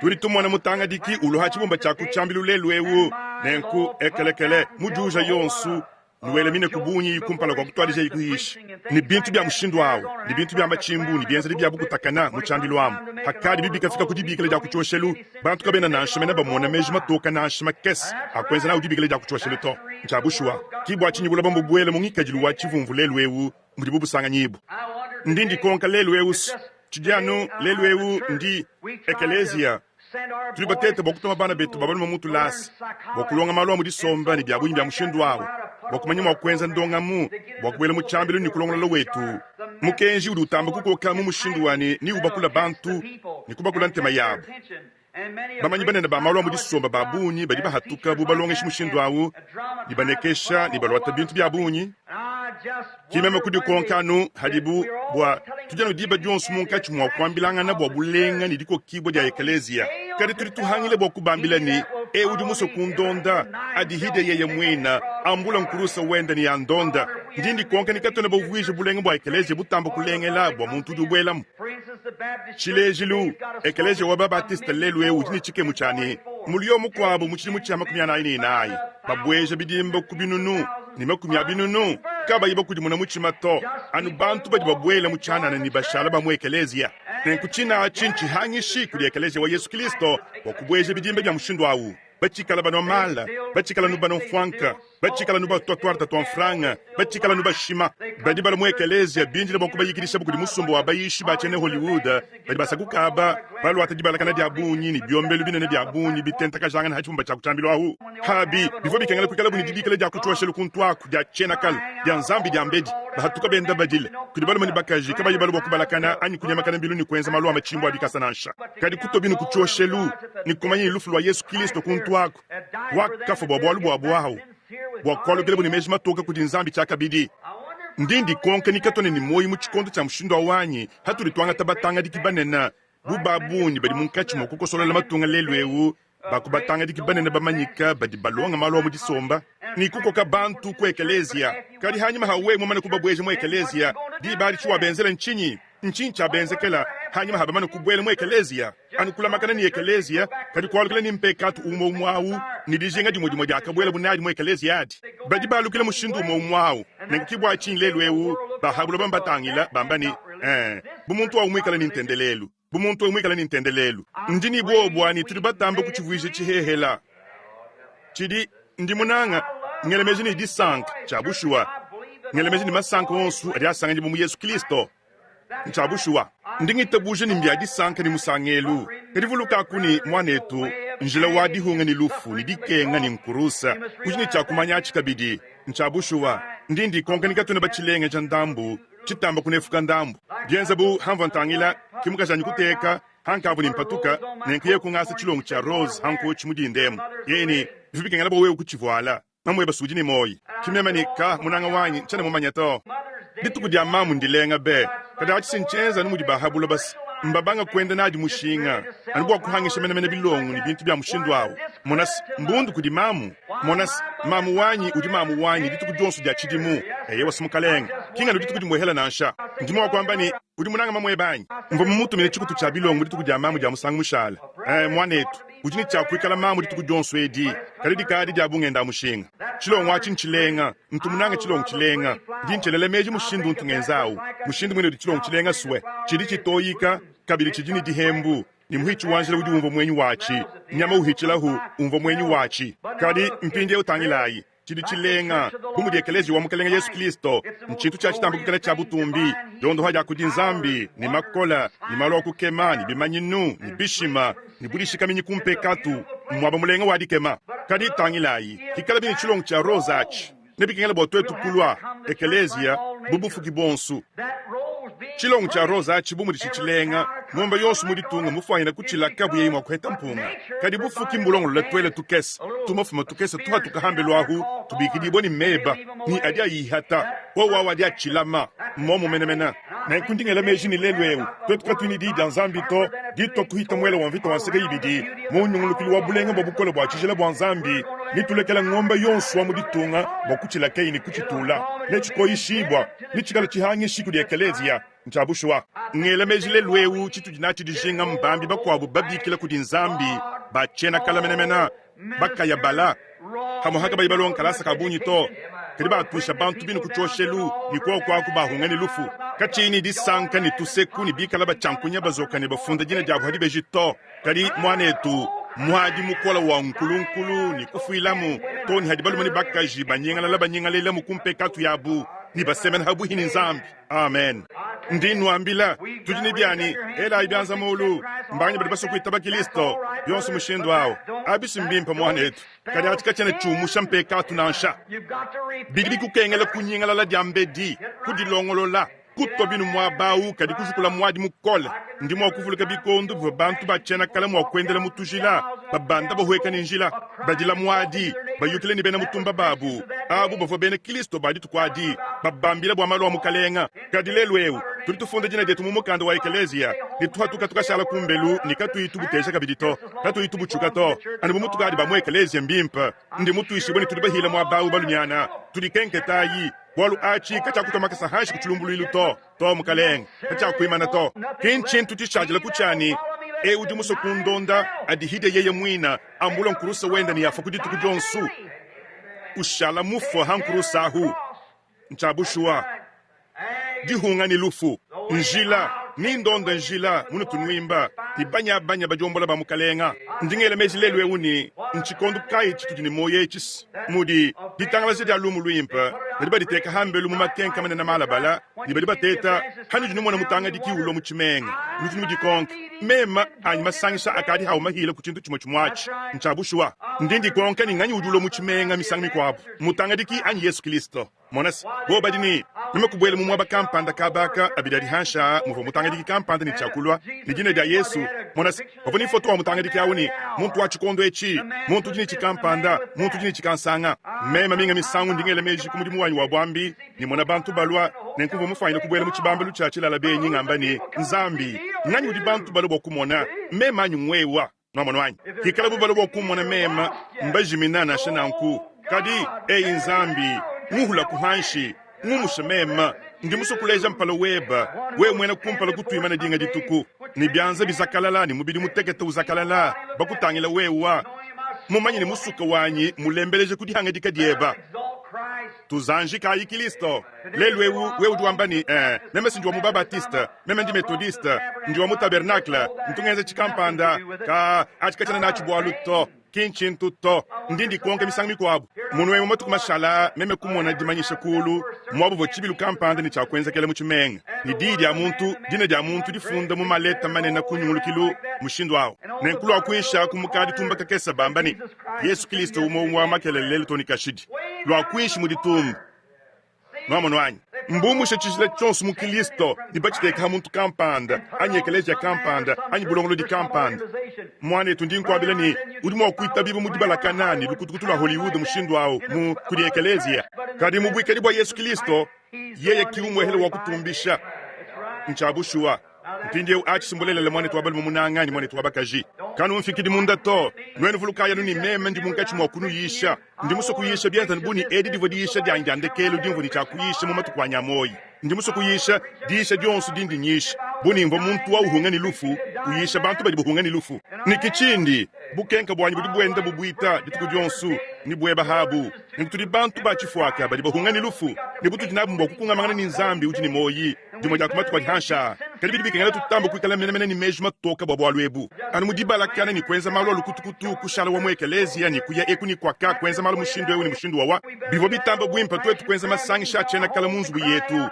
turi tumwana mutanga diki uluha chibumba chaku chambilu lelwewu nenku ekelekele mujuja yonsu nuwele mine kubunyi kumpala kwa kutwalija ikuhishi ni bintu bya mushindu wawu ni bintu bya machimbu ni bienzali bya bukutakana muchambilu wamu hakadi bibi kafika kudibikile dia kuchoshelu bantu kabena nanshimena bamona meji matoka nanshima kesi akwenza na udibikile dia kuchoshelu to nchabushwa kibwa chinyibula bambu bwele mungikajilu wa chivumvu lelwewu mudibubu sanga nyibu ndindi konka lelwewu chidianu lelwewu ndi ekelezia tuli batete bokutoma bana betu babanu mamutu lasi bokulonga malu amu disomba ni byabunyi bya mushindu wawu bokumanya mwakwenza ndongamu bokuwela muchambilo ni kulongola lo wetu mukenji udi utamba kukoka mu mushindu wani ni ubakula bantu ni kubakula ntema yabu bamanyi banene ba malu amu disomba babunyi badi bahatuka bubalongeshi mushindu wawu ni banekesha ni balwata bintu byabunyi kimeme kudi konkanu hadibu bwa tujano diba dyonsu munkachi mwakwambilanga na bwa bulenga ni diko kibwa dia ekelezia kadi turi tuhangile bwa kubambila ni udi muso kundonda adi hide yeye mwena ambula nkurusa wenda ni andonda ndindi konka ni katona bwa uvuije bulenga bwa ekelezia butambo kulengela bwa muntu duwelamu chilejilu ekelezia wa Babatista lelu udi ni chike muchani mulio mukwabo muchini muchama kumyana ini inayi babweja bidimba kubinunu ni makumya binunu kaba yiba kudi muna muchimato anu bantu badi babwela muchana na nibashala bamwekelezia nenkuchina chinchi hangishi kudi ekelezia wa Yesu Kristo wakubweja bidimba bya mushindu wawu bachikala bano mala bachikala nuba nonfwanka bachikala nuba twatwarta twanfranga bachikala nuba shima badi bala mwekelezia binjile bakuba yikirisha bukudi musumbo wabayishi bachene Hollywood badi basakukaba balwata dibalakana dia bunyi ni byombelu binene dia bunyi bitentaka janga na hachumba cha kutambilo ahu habi bifo bikengela kwikala buni dibikele dia kuchwashelu kuntwaku dia chenakal dia nzambi dia mbedi bahatuka benda badile kudibala mani bakaji kaba yibalu bakubalakana anyi kunyamakana mbilu ni kwenza malu amachimbo abikasanansha kadi kutobinu kuchwashelu ni kumanyi lufu lwa Yesu Kristo kuntwaku wakafu bwabalu bwabahu bwakolo kele buni meji matoka kudi nzambi chaka bidi ndindi konka ni katone ni moyi muchikondo cha mshindo awanyi haturi twanga tabatanga dikibanena bubabuni badi munkachi mokukosolela matunga lelwewu bakubatanga dikibanena bamanyika badi balonga malu amu disomba ni kuko ka bantu ku ekelezia kadi hanyuma hawe mwamana kubabweje mu ekelezia di badi chuwa benzela nchincha benzekela hanyuma habamana kubwele mu ekelezia anukula makana ni ekelezia kadi kwalukile ni mpekatu umo umwawu ni dijenga dimo dia kabwele bunadi mu ekelezia adi badi balukile mushindu umo umwawu nekibwa chinlelwewu bahabula bambatangila bambani bumuntu wa umwikala nintendelelu bumuntu umwikala nintendelelu ndini bwobwani tuli batambo kuchivuje chihehela chidi ndimunanga ngelemeji ni disank chabushwa ngelemeji ni masanko onsu adi asanga ndimu Yesu Kristo chabushwa ndingitabuje ni mbya disanka ni musangelu kadivuluka kuni mwanetu njila wadi hunga ni lufu ni dikenga ni mkurusa kujini chakumanya chikabidi chabushwa ndindi konka ni katuna bachilenge chandambu chitamba kunefuka ndambu dienza bu hamvantangila kimukajani kuteka hankavu nimpatuka nenkiye kungasa chilongo cha Rose hanko chimudi ndemu yeni vipike ngalabo wewe kuchivwala mamwe basuji ni moyi kimema ni ka munanga wanyi chane mumanyato dituku dia mamu ndilenga be kada achisencheza numudi bahabulo bas mbabanga kwenda naji mushinga anibwa kuhangisha mene bilongo ni bintu bya mushindwawo monas mbundu kudi mamu monas mamu wanyi udi mamu wanyi dituku jonsu dia chidimu wasumukalenga kinga dituku di muhela nansha ndimo kwamba ni udi munanga mamwe banyi mbo mumuntu mene chikutu cha bilongo dituku dia mamu dia musangu mushala mwanetu ujini cha kuikala mamu dituku jonsu edi kalidi kadi dia bungenda mushinga chilongo wachin chilenga mtumunanga chilongo chilenga ndinchelele meji mushindu ntungenzawo mushindu mwene chilongo chilenga suwe chidi chitoyika kabili chijini dihembu ni muhichi wanjila udi umvo mwenyu wachi nyama uhichilahu umvo mwenyu wachi kadi mpinde utangilayi chidi chilenga bumudi ekelezi wa mukalenga Yesu Kristo mchitu cha chitambu kukele cha butumbi yondo haja kudi nzambi ni makola ni malo kukema ni bimanyinu ni bishima ni budishika minyi kumpe katu mwaba mulenga wadikema kadi tangilayi kikala bini chilongo cha Rosach nebi kengele botwe tukulwa ekelezia bubufu kibonsu chilongo cha Rosach bumudi chichilenga mwamba yonsu mudi tunga mufahina kuchila kabu yeyi mwakuheta mpunga kadi bufu kimbulongo letwele tukesa tumafuma tukesa tuha tukahambe lwahu tubikidi ni meba ni adia yihata wawa adia chilama momo menemena na nkundingela mejini lelwewu twetukatwini di danzambi to dito kuhita mwele wanvita wansega yibidi muunyungulukili wabulenga babukole bwachijela bwanzambi nitulekela ngombe yonsu wa mudi tunga mwakuchila keyi ni kuchitula nechiko ishibwa nichikala chihanye shiku di ekelezia nchabushwa ngela mejile lwewu chitu jinachi dijinga mbambi bakwabu babikila kudi nzambi bachena kala menemena bakaya bala hamuhaka bayibalon kalasa kabunyi to kadiba atwisha bantu binu kuchoshelu ni kwa kubahungani lufu kachini disanka ni tuseku ni bikala bachankunya bazoka ni bafunda jina jabu hadi bejito kadi mwanetu mwadi mukola wa nkulunkulu ni kufuilamu to ni hadi balumani bakaji banyengala la banyengala ilamu kumpe katu yabu ni basemen habu hini nzambi amen ndinu ambila tujini biani ela ibianza mulu mbanya badi baso kuitaba Kristo yonsu mushindu wao abisi mbimpa mwanetu kadi atika chene chumu shampe katu nansha bigbi kukengele kunyingala la diambedi kudilongolola kuto binu mwabau kadi kujukula mwadi mukole ndi mwakuvuluka bikondu babantu bachena kala mwakwendela mutujila babanda bahueka ninjila badila mwadi bayukile ni bena mutumba babu abu bafo bene Kristo badi tukwadi babambila bwa malo mukalenga kadi lelwewu tuli tufunda jina detu mumukanda wa ekelezia nituhatuka tukashala kumbelu nikatu itubutesha kabidito katu itubuchukato ani bumutu kadi ba mu ekelezia mbimpa ndi mutu ishiboni tuli bahila mwabau balunyana tuli kenketayi walu achi kacha kutomaka sahashi kuchulumbulu ilu to mukalenga kacha kuimana to kinchin tutishajila kuchani udi muso kundonda adihide yeye mwina ambula nkurusa wenda ni yafa kuditu kujonsu ushala mufo hankurusa hu nchabushua dihunga ni lufu njila ni ndonda njila munu tunwimba ni banya bajombola ba mukalenga ndingele mejilelwe uni nchikondu kai chitu ni moyechis mudi ditangala zidi alumu luimpa ndiba diteka hambelu mu makenka mane na malabala ndiba teta hanu jinu mona mutanga dikiulo mu chimenga mutunu dikonk mema anyima sangisa akadi hauma hile kuchintu chumwachi nchabushwa ndindi konka ni nganyi udulo mu chimenga misangi kwabo mutanga diki anyi Yesu Kristo monas go badini nime kubwele mu mwaba kampanda kabaka abidari hansha muvo mutanga diki kampanda ni chakulwa ni jine dia Yesu monas oponi foto wa mutanga diki awuni muntu wa chikondo echi muntu jine chikampanda muntu jine chikansanga mema minga misangu ndingele meji kumudimu wanyu wa bwambi ni mona bantu balwa nenkuvo mufanyile kubwele mu chibamba luchachila la benyi ngambani nzambi nganyi udi bantu balo bokumona mema nyumwewa nomano wanyu kikala balo bokumona mema mbajimina na shananku kadi nzambi muhula kuhanshi ngumusha mema ndi musukuleja mpalo weba we mwena kumpala kutwimana dinga dituku ni byanza bizakalala ni mubidi muteketa uzakalala bakutangila wewa mumanyine musuka wanyi mulembeleje kudihanga dikadieba tuzanjika yi Kristo lelwewu wewu duambani meme sinjwa mubabatista meme ndi metodista ndiwa mutabernakla ntungenze chikampanda ka achikachana na chibwaluto kinchin tuto ndindi konke misangi kwabu munwe mumatu kumashala meme kumona dimanyisha kulu mwabu vochibilu kampanda ni chakwenza kele muchimenga ni didi ya muntu dine dia muntu difunda mu maleta manena kunyulukilu mushindu wao nenkulu akwisha kumukadi tumba kakesa bambani Yesu Kristo umo wa makele lelo tonika shidi lo akwishi muditum nomo nwanyi mbumu shechishile chonsu mukilisto dibachiteka muntu kampanda anyekeleja kampanda anyibulongolo di kampanda mwana etu ndinkwabila ni udimo okuita bibu mudibala kanani lukutukutula Hollywood mushindwao mu kuliekelezia kadi mubwike libwa Yesu Kristo yeye kiumwehele wakutumbisha nchabushua mpindi achisimbulelele mwana etu wabali mumunangani mwana etu wabakaji kanu mfikidi munda to nwenu vulukaya nuni meme ndi munkachi mwakunu yisha ndi muso kuyisha bianta nbuni edi divodi yisha dianjandekelo dimvuni cha kuyisha mumatu kwa nyamoyi ndi muso kuyisha diisha dionsu dindi nyisha buni mvo muntu wa uhungani lufu kuyisha bantu badi buhungani lufu nikichindi bukenka bwanyi budi bwenda bubuita dituku dionsu ni bweba habu nikutudi bantu bachifuaka badi buhungani lufu nibutu dinabu mbo kukunga mangana ni nzambi uchi ni moyi dimo jakumatu kwa hansha kadi bidi bikengala tutambo kuikala mene ni meju matoka bwabu alwebu anu mudibala kana ni kwenza malo lukutukutu kushala wa mwekelezi yani kuya eku ni kwaka kwenza malo mushindu ewu ni mushindu wawa bivo bitambo bwimpa twetu kwenza masangi shachena kala munzu yetu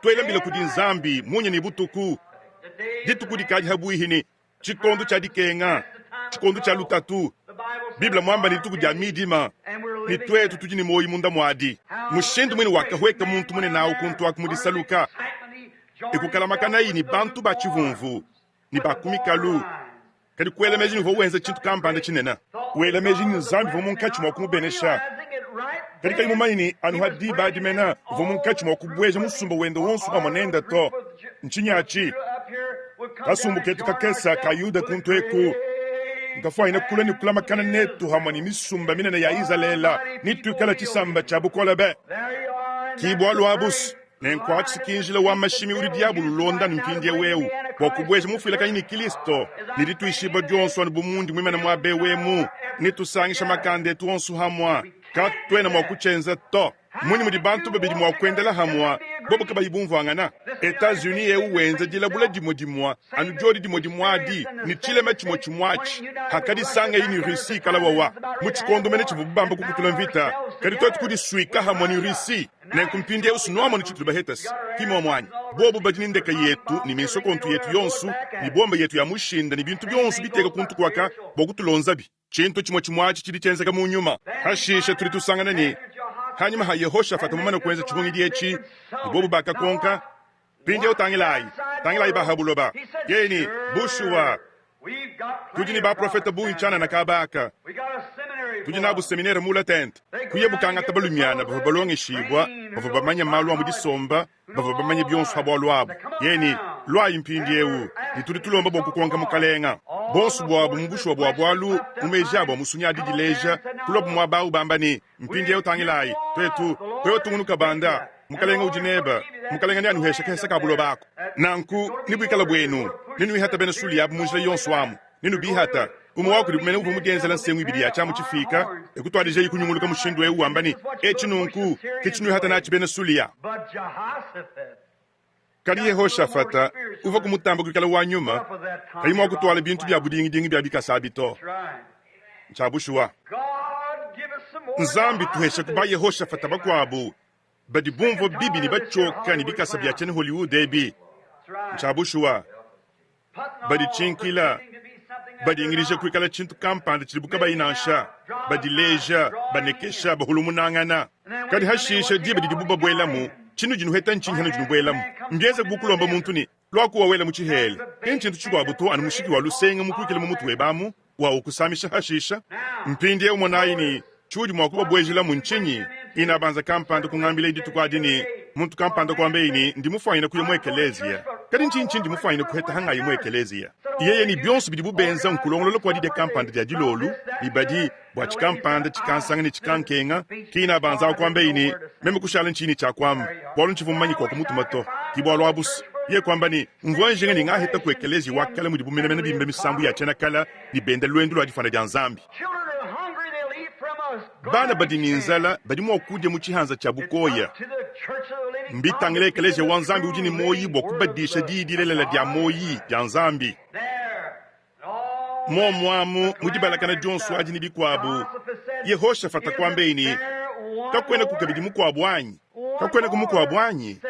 twelembile kudi nzambi munye ni butuku dituku dikaji habu ihini chikondo cha dikenga chikondo cha lutatu Biblia mwamba ni tuku ja midima ni twetu tujini moyi munda mwadi mushindu mwini wakahweka muntu mwini na ukuntu wakumudisaluka ikukalamakana ini bantu bachivumvu ni bakumikalu kadi kuelemeji ni vowenza chintu kampanda chinena kuelemeji ni nzambi vomunkachi mwakumubenesha kadi kali mumaini anu hadi badi mena vomunkachi mwakubweja musumba wendo wonsu kwa manenda to nchinyachi kasumbu ketu kakesa kayuda kuntu eku nkafua ina kula ni kula makana netu hamani misumba minena ya izalela nitu kala chisamba chabukola be kibu alu abus nenkwachi sikinjile wa mashimi uri diabulu londa mpindie weu wakubweja mufila kanyini Kristo niritu ishiba dionsu wanu bumundi mwimena mwabe wemu nitu sangisha makande tu onsu hamwa katwena mwakuchenza to muni mudi bantu babidi mwakwendela hamwa bobo kaba yibumvu angana Etats-Unis eu wenza jila bula dimo dimwa anu jodi dimo dimwadi ni chile mechimo chimwachi hakadi sanga ini Russi kala wawa muchikondo mene chivubamba kukutula mvita kadi tuatu kudi suika hamwa ni Russi na kumpindi ya usu nuama ni chituluba hetas kima mwani bobo badini ndeka yetu ni minso kontu yetu yonsu ni bomba yetu ya mushinda ni bintu bionsu bitega kuntu kwaka bokutulonzabi chintu chimo chimwachi chidi chenzeka munyuma hashisha tulitusangana ni hanyuma ha Yehoshafata mumana kwenza chihungi diechi ibobu baka konka pinje utangilai bahabuloba yeni bushua tujini ba profeta bu inchana na kabaka tujina abu seminere mula tent kuyebu kanga tabalumiana bava balonge shibwa bava bamanya malu amu disomba bava bamanya bionsu habolu abu yeni lwa impindi ewu nituli tulomba boku konka mukalenga bonsu bwabu mbushu bwabu umejabo musunya didileja kulobu mwabau bambani mpindi ewu tangilai twetu ngunuka banda mukalenga ujineba mukalenga ni anuhesha kesa kabulo bako nanku nibwikala bwenu ninu ihata bena suli yabu mujila yonsu amu ninu bihata umuwaku dibumene uvu mugenzela nsengu ibidi ya chamu chifika ekutwadija yikunyunguluka mushindu ewu ambani echinunku kichinu ihata nachi bena suli ya kadi Yehoshafata uva kumutamba kukala wanyuma kayima wakutwala bintu bya budingi bya bikasabito nchabushua nzambi tuhesha kuba Yehoshafata bakwabu badi bumvo bibi ni bachoka ni bikasa bya chene Hollywood ebi nchabushua badi chinkila badi ingirije kwikala chintu kampanda chilibuka bayinansha badi leja banekesha bahulumunangana kadi hashisha dibe dibuba bwelamu chinu jinu heta nchinhana jinu bwelamu mbieze kukulomba muntu ni lwakuwa wela muchihele enchintu chigwabuto anu mushiki wa lusenga mukwikile mumutu webamu wa ukusamisha hashisha mpindi ya umonayi ni chudi mwakuba bwejila munchinyi inabanza kampanda kungambila iditu kwa dini muntu kampanda kwa mbeini ndi mufayina kuya mwekelezia kadi nchinchi ndi mufayina kuheta hanga yi mwekelezia yeye ni bionsu bidi bubenza nkulongolo kwa dide kampanda dia dilolu ibadi bwa chikampanda chikansanga ni chikankenga kina banza kwa mbeini meme kushala nchini cha kwamu bwalu nchivumanyi kwa kumutumato kibwalu abusi ye kwamba ni mvwanjenga ni ngaheta kuekelezi wakala mudibu mene bimbe misambu ya chena kala ni bende lwendu lwa difana dia nzambi bana badi ninzala badi mwakuja muchihanza cha bukoya mbitangile ekelezi wanzambi ujini moyi bokubadisha didilela dia moyi dia nzambi mwamu mudibalakana jonsu ajini bikwabu Yehoshafata kwambeini kakwena kukabidi mukwabu wanyi kakwena kumukwabu wanyi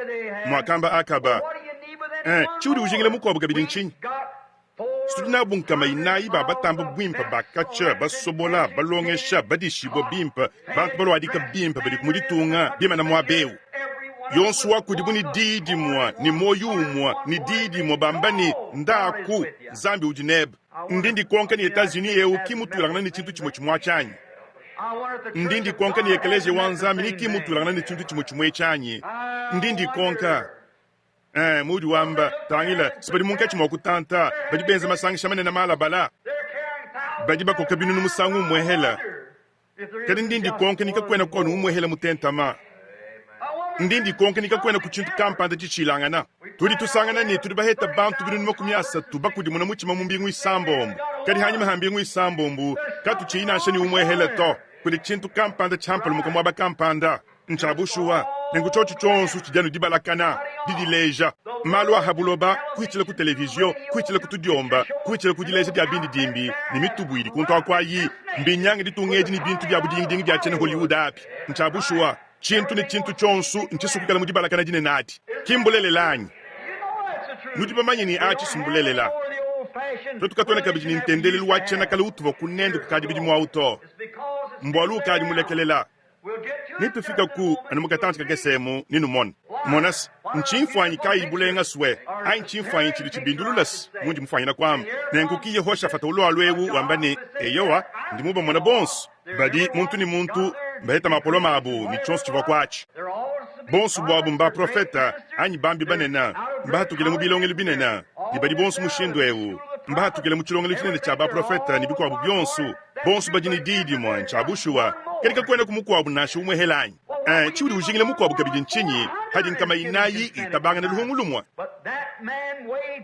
mwakamba akaba chudi ujingile mukwabu kabidi nchinyi studina bunkama inayi batamba bwimpa bakacha basobola balongesha badishibo bimpa bantu balwadika bimpa badi kumuditunga bima na mwabeu yonsuwa kudibu ni didi mwa ni moyu mwa ni didi mwa bambani ndaku zambi ujineb ndindi konka ni Etats-Unis eu kimutulangana ni chintu chimo chimwa chanyi ndindi konka ni ekeleje wanzami ni kimutulangana ni chintu chimo chimwe chanyi ndindi konka mudi wamba tangila sibadi munka chimo kutanta badi benza masangi shamane na mala bala badi bako kabinu numusangu mwehela kadi ndindi konka nika kwena konu mwehela mutentama ndindi konka nika kwena kuchintu kampanda chichilangana tuli tusangana ni tuli baheta bantu binu numakumyasa tubakudi muna muchima mumbingu isambombu kadi hanyima hambingu isambombu katu china shani umwehela to kuli chintu kampanda champalo mukamwaba kampanda nchabushuwa nengu chochu chonsu chijanu dibalakana didileja malwa habuloba kuichile ku television kuichile ku tudiomba kuichile ku dileja bya bindi dimbi ni mitubwiri kunto kwa yi mbinyange ditungeji ni bintu bya budingi dingi bya chene Hollywood api nchabushuwa chintu ni chintu chonsu nchisukukala mu dibalakana jine nati kimbulele lanyi nudibamanyi ni achi simbulele la tukatona kabiji ni ntendele luwachena kala utuvo kunende kukadi bidi mu auto mbwalu kadi mulekelela nitufika ku anumukatantika kesemu ninu monas nchimfanyi kai bulenga swe ai nchimfanyi chili chibindululas mundi mfanyina kwam nenkuki Yehoshafata ulo alwewu wambani eyowa ndimuba mona bons badi muntu ni muntu mbaheta mapolo mabu ni chonsu chiva kwachi bonsu bwabu mba profeta anyi bambi banena mbahatukile mubilongele binena ibadi bonsu mushindo ewu mbahatukile muchilongele chinene cha ba profeta nibikwabu byonsu bonsu bajini didi mwa nchabushuwa kadika kwenda kumukwabu nashi umwehelanyi chiwudi ujingile mukwabu kabidi nchinyi hadi nkama inayi itabanga na luhongulumwa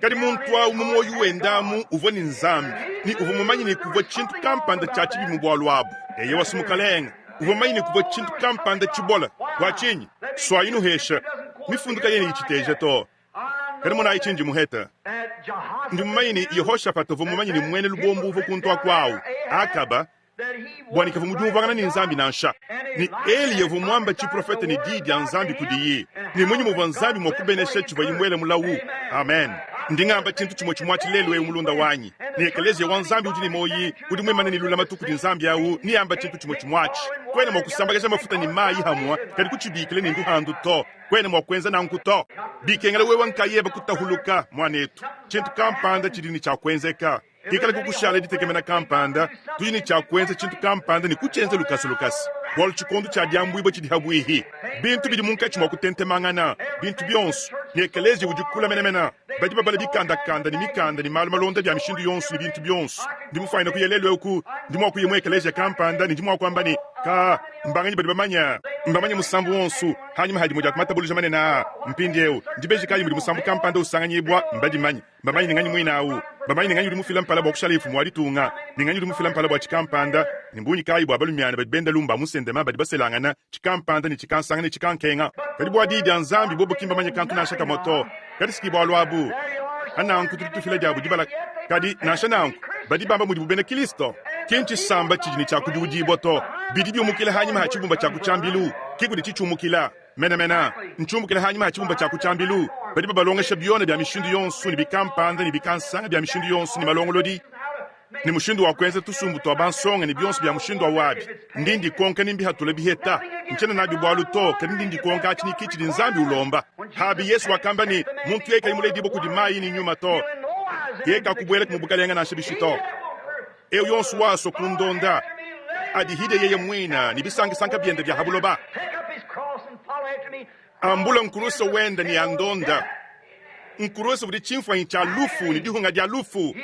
kadi muntu wa umumoyu wendamu uvoni nzambi ni uvomumanyi ni kuva chintu kampanda cha chibi mubwalu wabu eye wasumukalenga uvomanyi ni kuva chintu kampanda chibola wachinyi swayinu hesha mifunduka yeni ichiteja to kadi muna ichinji muheta ndi mumanyi ni Yehoshafata uvomumanyi ni mwene lubombu uvo kuntoa kwawu akaba bwani kavu mujumvangana ni nzambi na nsha ni Eli yevu mwamba chi profeta ni didi ya nzambi kudiyi ni mwenye muva nzambi mwakubeneshe chiva imwele mulawu amen ndingamba chintu chimwe chimwachi lelwe umulunda wanyi ni ekelezi ya wanzambi ujini moyi udi mwemane ni lula matuku di nzambi yawu ni amba chintu chimwe chimwachi kwene mwakusambagaja mafuta ni mayi hamwa kadi kuchibikile ni nduhandu to kwene mwakwenza na nkuto bikengele wewa nkayeba kutahuluka mwanetu chintu kampanda chidini cha kwenzeka kikala kukushala ditekemena kampanda tujini cha kwenza chintu kampanda ni kuchenze lukasi wala chikondu cha diambwibo chidihabwihi bintu bidi munka chimwa kutentemangana bintu byonsu ni ekelezi ujikula menemena badi babala bikanda ni mikanda ni malu malonda bya mishindu yonsu ni bintu byonsu ndimu faina kuyelelwe uku ndimu akuyemwe ekelezi ya kampanda ni ndimu akwamba ni ka mbanganyi badi mbamanya musambu wonsu hanyuma hadi moja kumatabulija manena mpindi eu ndibeji kayi muri musambu kampanda usanganyibwa mbadi manyi mbamanyi ninganyi mwinawu bamanyi ninganyi uri mufila mpala bwa kushalifu mwari tunga ninganyi uri mufila mpala bwa chikampanda nimbunyi kayi bwa balumyana badi benda lumba musendema badi baselangana chikampanda ni chikansanga ni chikankenga kadi bwa didi anzambi bobo kimba manye kantu na shaka moto kadi ski bwa lwabu ananku tutufila jabu dibala kadi na shananku badi bamba mudi bubene Kristo kinchi samba chijini cha kujujibo to bidi umukila hanyima hachibumba cha kuchambilu kikudi chichumukila mena nchumukila hanyima hachibumba cha kuchambilu badi babalongesha byone bya mishindu yonsu ni bikampanda ni bikansanga bya mishindu yonsu ni malongolodi ni mushindu wa kwenza tusumbu to abansonga ni byonsu bya mushindu wa wabi ndindi konka nimbi hatule biheta nchena nabi bwalu to kandi ndindi konka achini kichidi nzambi ulomba habi Yesu wakamba ni muntu yeka imule dibo kudimayi ni nyuma to yeka kubwele kumubukalenga na shibishito eyo yonsu waso kundonda adi hide yeye mwina ni bisangisanka byende bya habuloba ambula nkurusa wenda ni andonda nkurusa budi chimfa cha lufu ni dihunga dia lufu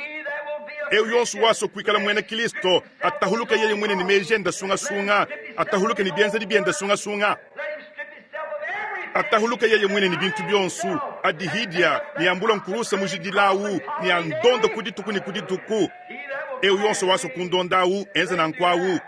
eyo yonsu waso kwikala mwene Kristo atahuluka yeye mwene ni mejenda sunga atahuluka ni bienza di bienda sunga atahuluka yeye mwene ni bintu byonsu adi hidia ni ambula nkurusa mujidilawu ni andonda kudituku eyo yonsu waso kundondawu enza na nkwawu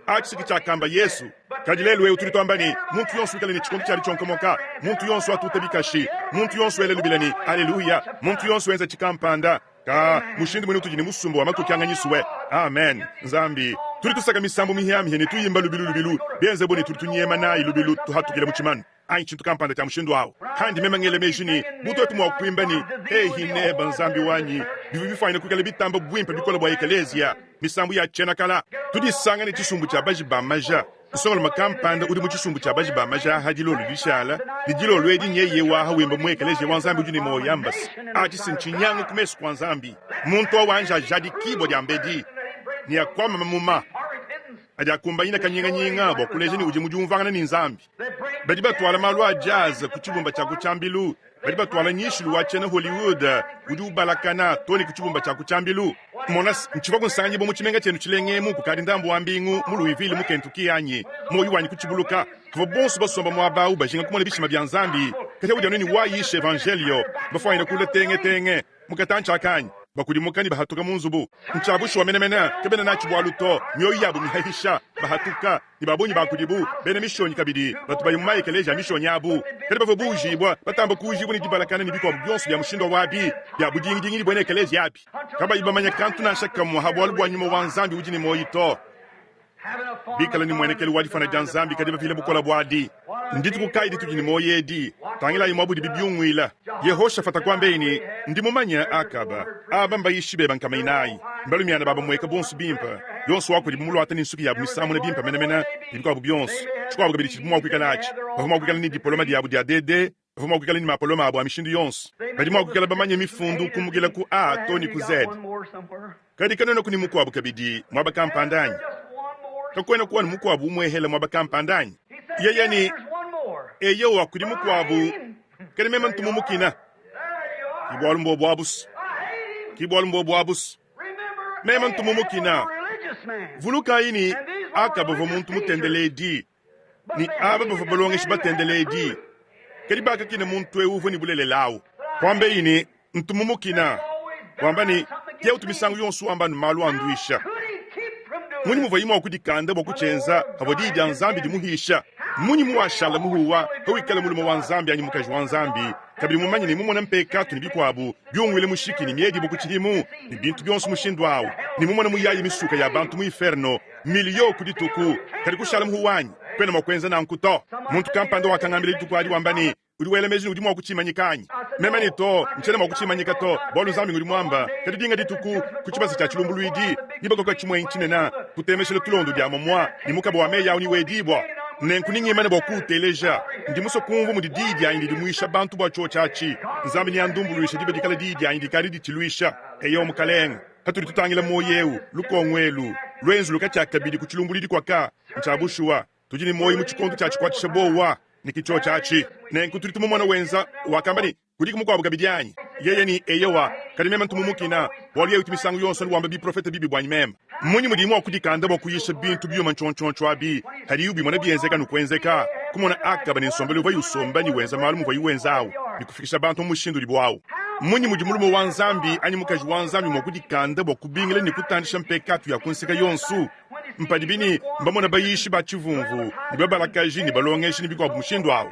achisiki chakamba Yesu kadilelwe utulitwambani muntu yonsu ikale ni chikondu chali chonkomoka muntu yonsu atutabikashi muntu yonsu elelubilani haleluya muntu yonsu enza chikampanda ka mushindi mwene utujini musumbu wa matu kianganyisuwe amen nzambi tuli tusaka misambu mihiyamiheni tuyimba lubilu benze boni tuli tunyema nayi lubilu tuhatukile muchimanu ayi chintu kampanda cha mushindu wawo kandi mema ngele mejini buto tumu wakwimbani hineba nzambi wanyi bivu bifayina kukale bitamba bwimpa bikola bwa ekelezia misambu ya chena kala tudisanga ni chisumbu cha baji bamaja usongolo makampanda udi muchisumbu cha baji ba maja hajilo lulishala lijilo lwedi nye yewa hawimba mwekeleje wanzambi ujuni mo yambas aji sinchinyanga kumesu kwa nzambi muntu wa wanja jadi kibo ya mbedi ni ya kwa mamuma aja kumbayina kanyinga bo kuleje ni ujimuju mvangana ni nzambi badi batwala malwa jazz kuchibumba cha kuchambilu badi batwala nyishilu wachena Hollywood uju balakana toni kuchibumba cha kuchambilu monas nchivaku nsanje bo muchimenga chenu chilengemu kukadi ndambo wambingu mulu wivili mu Kentucky anye moyo wanyi kuchibuluka kuva bonsu basomba mwabau bajinga kumona bishima bya nzambi kati udi anoni wayishe evangelio bafayina kule tenge mukatancha akanyi bakuri mukani bahatuka munzubu nchabushu wamenemena kebena nachi bwaluto myoyo yabo mihahisha bahatuka nibabonyi bakuribu bene mishoni kabidi batubaye mu mayekeleja mishoni yabo kati bavo bujibwa batamba kujibwa ni dibalakana nibiko byonso bya mushindo wabi bya budingi ni bone ekeleja yapi kaba ibamanya kantu na shaka mu habwalu bwa nyuma wanzambi ujini moyito bikala ni mwenekeli wadi fana janzambi kadi bafile bukola bwadi nditi kukaidi tujini moyedi tangila imabudi bibyungwila yehosha fata kwambeini ndimumanya akaba abamba yishibe bankamainai mbalu myana baba mweka bonsu bimpa yonsu wako dimulu atani nsuki yabu misamu na bimpa menemena ibiko abu byonsu chukwa abu gabidi chitumwa kwikalachi bafuma kwikala ni diploma di abu di adede bafuma kwikala ni mapoloma abu amishindu yonsu badima kwikala bamanye mifundu kumugila ku A toni ku Z kadi kanona kuni muku abu kabidi mwaba kampandanyi kakwena kuwa muku abu umwehela mwaba kampandanyi yeye ni eyo wakuri muku abu kadi mema ntumu mukina kibwalu mbobo abus mema ntumu mukina vuluka ini akaba vo muntu mutendeledi ni aba vo balongeshi batendeledi kadi baka kina muntu ewu ni bulele lawo kwambe ini ntumu mukina kwamba ni kia utumisangu yonsu amba numalu anduisha muni muvayima wakudikanda wakuchenza havodi ya nzambi dimuhisha muni muwashala muhuwa hawikala mulimo wa nzambi anyi mukaji wa nzambi kabili mumanyi ni mumona mpekatu ni bikwabu byongwele mushiki ni miedi bukuchilimu ni bintu byonsu mushindwawu ni mumona muyayi misuka ya bantu mu inferno miliyo kudituku kadi kushala muhuwanyi kwena makwenza na nkuto muntu kampando wakangambile dituku adi wambani uliwele mezi udimu wakuchimanyikanyi mema ni to mchene wakuchimanyika to bolu nzambi nguli mwamba kadi dinga dituku kuchibasi cha chilumbuluidi nibako kwa chimwe nchinena kutemeshele tulondo dia momwa ni mukabo wa meya uni wedibwa nenkuningi mane bokuteleja ndimuso kumvu mudididi aindi dimuisha bantu bwa chochachi nzambi ni andumbuluisha dibe dikala didi aindi karidi chiluisha eyo mukaleng haturi tutangile moyewu lukongwelu lwenzu lukachakabidi kuchilumbulidi kwa ka nchabushuwa tujini moyi muchikontu chachi kwa chishabowa nikicho chachi nenkuturi tumumwana wenza wakambani kudiki muko abugabidyanyi yeye ni eyewa kalimema ntumumukina waliye utimisangu yonso wamba bi profeta bibi bwanyi mema munyi mudimu okudikanda bokuyisha bintu byo manchonchoncho abi hari ubi mwana byenzeka nukwenzeka kumona akaba ni nsombele uva yusomba ni wenza malumu uva yuwenzawo nikufikisha bantu mushindu libwawo munyi mudimulumo wa nzambi anyi mukaji wa nzambi mokudikanda bokubingile nikutandisha mpekatu ya kunseka yonsu mpadibini mbamona bayishi bachivumvu nibabalakaji nibalongeshi nibikwa mushindu awo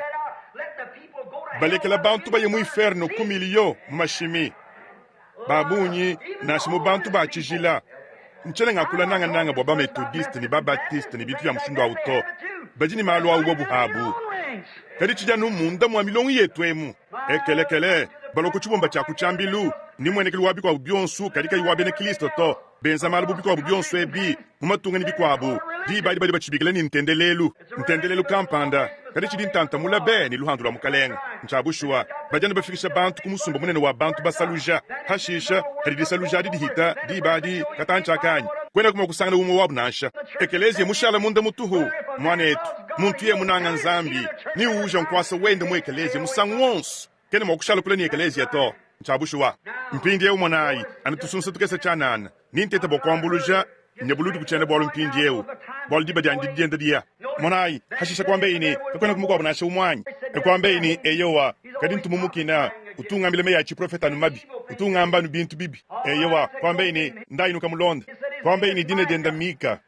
balekela bantu baye mu inferno ku miliyo mashimi babunyi nashi mu bantu bachijila nchele ngakula nanga baba methodist ni baptist ni bitu ya mushindu auto bajini malo awo buhabu kadi chija numunda mwa milongo yetu emu ekelekele baloko chibomba cha kuchambilu ni mwenekeli wabi kwa byonsu kadika yiwabe ne Kristo to benza malubu bikwa byonsu ebi mumatunga ni bikwabu di badi bachibigela ni ntendelelu kampanda kadi chidi ntanta mulabe ni luhandula mukalenga nchabushwa bajana bafikisha bantu kumusumba munene wa bantu basaluja hashisha kadi disaluja di hita di badi katancha kanyi kwena kuma kusangana umo wabu nasha ekelezi mushala munda mutuhu mwanetu muntu ye munanga nzambi ni uja nkwasa wende mu ekelezi musangu wonsu kene mwakushala kula ni ekelezi yato nchabushwa mpindi ye umonai anatusunsa tukesa chanana ninteta bokwambuluja nyabuludu kuchenda bolu mpindi yewu bolu diba jandi dienda dia monai hashisha kwambe ini kakwena kumukwa bunasha umwanyi kwambe ini eyowa kadi ntumumukina utungambile meya chi profeta numabi utungamba bintu bibi eyowa kwambe ini ndainuka mulonda kwambe ini dine denda mika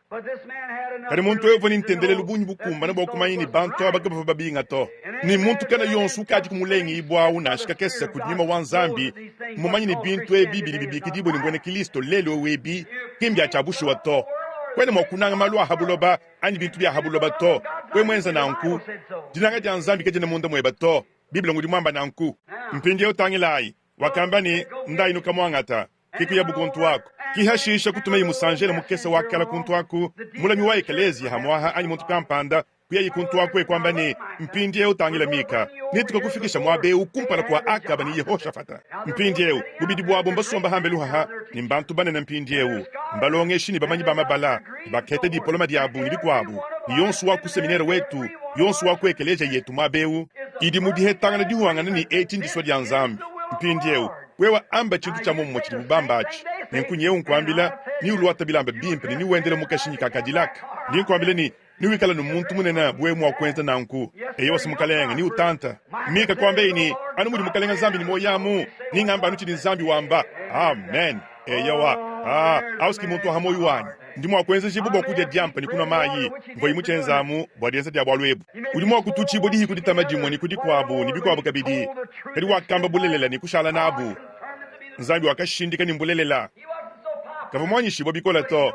kadi muntu evo nintendele lubunyi bukumba na bokumaini bantu abagaba babinga to ni muntu kana yonsu kaji kumulengi ibwawu nashika kesa kunyima wanzambi mumanyi ni bintu ebibi bibi kidibo ni mbone Kristo lelo webi kimbya chabushi wato kwene mokunanga malwa habuloba ani bintu bya habuloba to kwe mwenza nanku dinanga ja nzambi kaje na munda mweba to biblia ngudi mwamba nanku mpindi otangilai wakambani ndainuka mwangata kikuyabu kuntu wako kihashisha kutuma imusanjele mukese wakala kuntu wako mulami wa ekelezia hamwaha anyi muntu kampanda kuya ikuntu wako kwamba ni mpindie utangila mika nituko kufikisha mwabe ukumpala kwa akaba ni Yehoshafata mpindie ubidi bwabo mbasomba hambelu haha ni mbantu bane na mpindie mbalonge shini bamanyi bamabala bakete diploma diabu ni bikwabu ni yonsu wa kuseminere wetu yonsu wa kwekeleja yetu mwabe idi mudihe tangana dihuanga ni 18 diswa dia nzambi mpindie wewa amba chintu cha mumo chiri bubambachi nenkunye unkwambila ni uluwata bilamba bimpe ni wendele mukashinyi kakadilaka ni nkwambila ni wikala no muntu munena bwe mwa kwenta nanku eyo simukalenga ni utanta mika kwambe ni anu muri mukalenga zambi ni moyamu ni ngamba anu chiri zambi wamba amen eyo auski muntu hamoyu wanyi ndimo akwenza chibubo kudya dyampa ni kuna mayi mvoyi muchenzamu bwadiyenza dya bwalwebu ulimo akutuchi bodi hiku ditamajimwa ni kudikwabu ni bikwabu kabidi kadi wakamba bulelela ni kushala nabu nzambi wakashindika ni mbulelela kava mwanyishi bikola to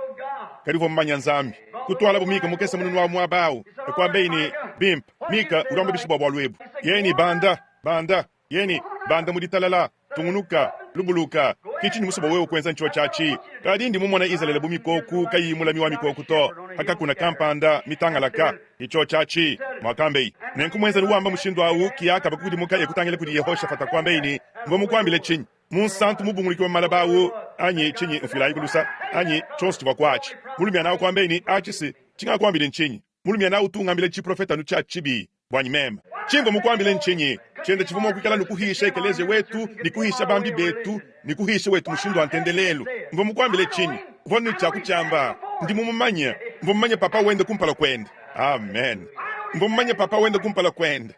kadi vo mmanya nzambi kutwala bumika mukesa mununu wa mwabau ekwambe ni bimp mika uramba bishibo bwalwebu yeni banda muditalala tungunuka lubuluka kichini musaba wewe kwenza ncho chachi kadi ndi mumona Israel bumikoku kayimula miwa mikoku to haka kuna kampanda mitangalaka icho chachi mwakambe nenkumwenza luwamba mushindo awu kiyaka bakudi muka ekutangile kudi Yehoshafata kwambe ni ngomu kwambile chinyi munsantu mubunguliki wa malabawu anyi chinyi mfila ikulusa anyi chonsi chwa kwachi mulumia nao kwambe ni achisi chinga kwambile nchinyi mulumia nao tungambile chiprofeta nucha chibi bwanyi mema chimbo mukwambile nchinyi chenda chivumo kukala nukuhisha ekeleze wetu nikuhisha bambi betu nikuhisha wetu mushindo antendelelu mvo mukwambile chinyi vonu chakuchamba ndi mumumanya papa wende kumpala kwenda amen mvo mumanya papa wende kumpala kwenda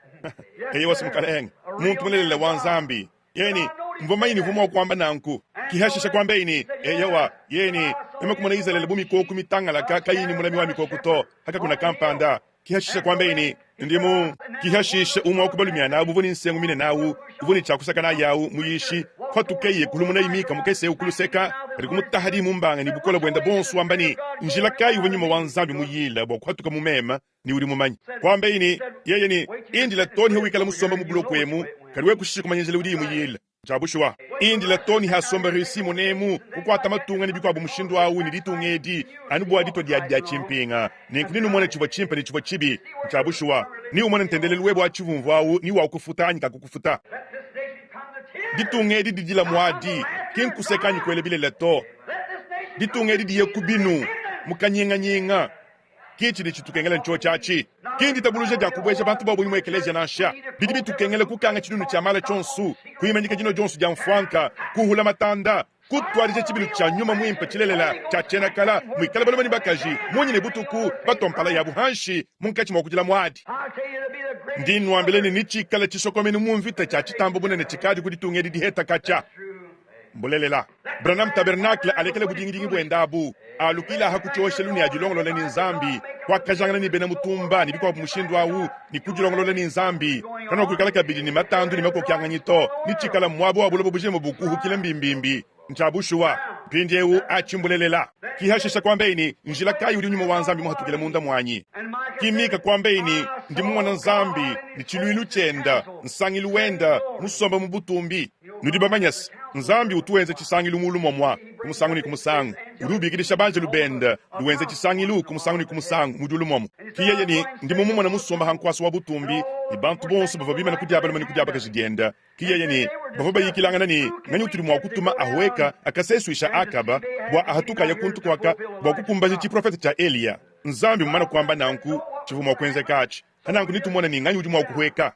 eyo wasimukalenga muntu mulelele wanzambi yeni mvomanyi ni vumo kwamba nanku kihashisha kwambe ini eyowa yeni kumana Israel bumikoku mitangalaka kayini mulami wa mikoku to haka kuna kampanda kihashisha kwambe ini ndimu kihashisha umwa okubalumia na buvuni nsengu mine nawu buvuni chakusaka na yawu muyishi fatukeye kulumuna imika mukese ukuluseka rikumutahadi mumbanga ni bukola bwenda bonsu wambani njila kayi wenyuma wanzambi muyila bokwatuka mumema ni uri mumanyi kwambe ini yeye ni indila toni hewikala musomba mubulokwemu kaliwe kushisha kumanyenzele uri muyila chabushwa indila toni hasomba resi monemu kukwata matunga ni bikwa bumushindo wawu ni ditungedi anubwa dito dia chimpinga ninkinu mwana chiva chimpa ni chiva chibi chabushwa ni umwana ntendelele webo achivumvu wawu ni wa kufuta anyika kukufuta ditungedi didila mwadi kinkusekanyi kwele bile leto ditungedi diye kubinu mukanyenga kichiri chitukengele ncho chachi kindi tabuluje dia kubwesha bantu babo ni mwekeleja nasha bidibi tukengele kukanga chidunu cha mala chonsu kuyimanyika jino jonsu dia mfwanka kuhula matanda kutwarije chibilu cha nyuma mwimpa chilelela cha chena kala mwikala balomani bakaji munyi ne butuku batompala ya buhanshi munkachi mwakujila mwadi ndinu ambeleni nichi kala chisokomeni mumvita cha chitambo bunene chikadi kuditungedi diheta kacha mbulelela Branham Tabernacle alekele budingi bwendabu alukila hakuchoshe luni ajilongolo leni nzambi kwa kajangana ni bena mutumba ni bikwa mushindu awu ni kujilongolo leni nzambi kana kukala kabidi ni matandu ni mako kyanganyito ni chikala mwabo abulobo buje mubuku hukile mbimbimbi nchabushuwa pindiewu achimbulelela kihashisha kwambeini njila kayi uli nyuma wanzambi muhatukile munda mwanyi kimika kwambeini ndi mwana nzambi ni chiluilu chenda nsangilu wenda musomba mubutumbi nudibamanyasi nzambi utuwenze chisangilu mulumo mwa kumusangu ni kumusangu urubikidisha banje lubenda luwenze chisangilu kumusangu ni kumusangu mudulumomo kiyeye ni ndi mumumo na musomba hankwaso wa butumbi ni bantu bonso bava bima na kudiaba na kudiaba kajigenda kiyeye ni bava bayikilanga nani ngani utuli mwa kutuma ahweka akasesuisha akaba bwa ahatuka ya kuntu kwaka bwa kukumbaje chiprofeta cha Elia nzambi mumana kwamba nanku chivuma kwenze kachi hananku nitumona ni ngani ujuma kuhweka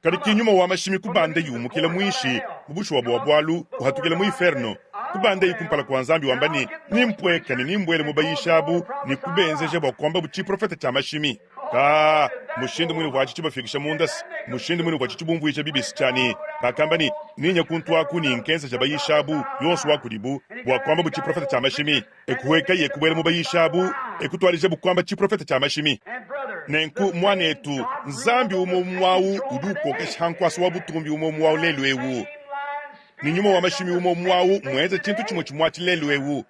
kadi kinyuma wa mashimi kubande yumu kila muishi mubushu wa bwalu uhatukile mu inferno kubande ikumpala kwa nzambi wambani nimpweka ni nimbwele mubayishabu ni kubenzeje bwakwamba buchi profeta cha mashimi ka mushindi mwini wachi chibafikisha mundasi mushindi mwini wachi chibumvuisha bibisi chani bakambani ninya kuntu waku ni nkensa cha bayishabu yonsu wakulibu bwakwamba buchi profeta cha mashimi ekuweka ye kubwele mubayishabu ekutwalije bukwamba chi profeta cha mashimi nenku mwanetu nzambi umo mwawu uduko keshankwaso wabutumbi umo mwawu lelwewu ninyuma wa mashimi umo mwawu mweze chintu chimwe chimwachi lelwewu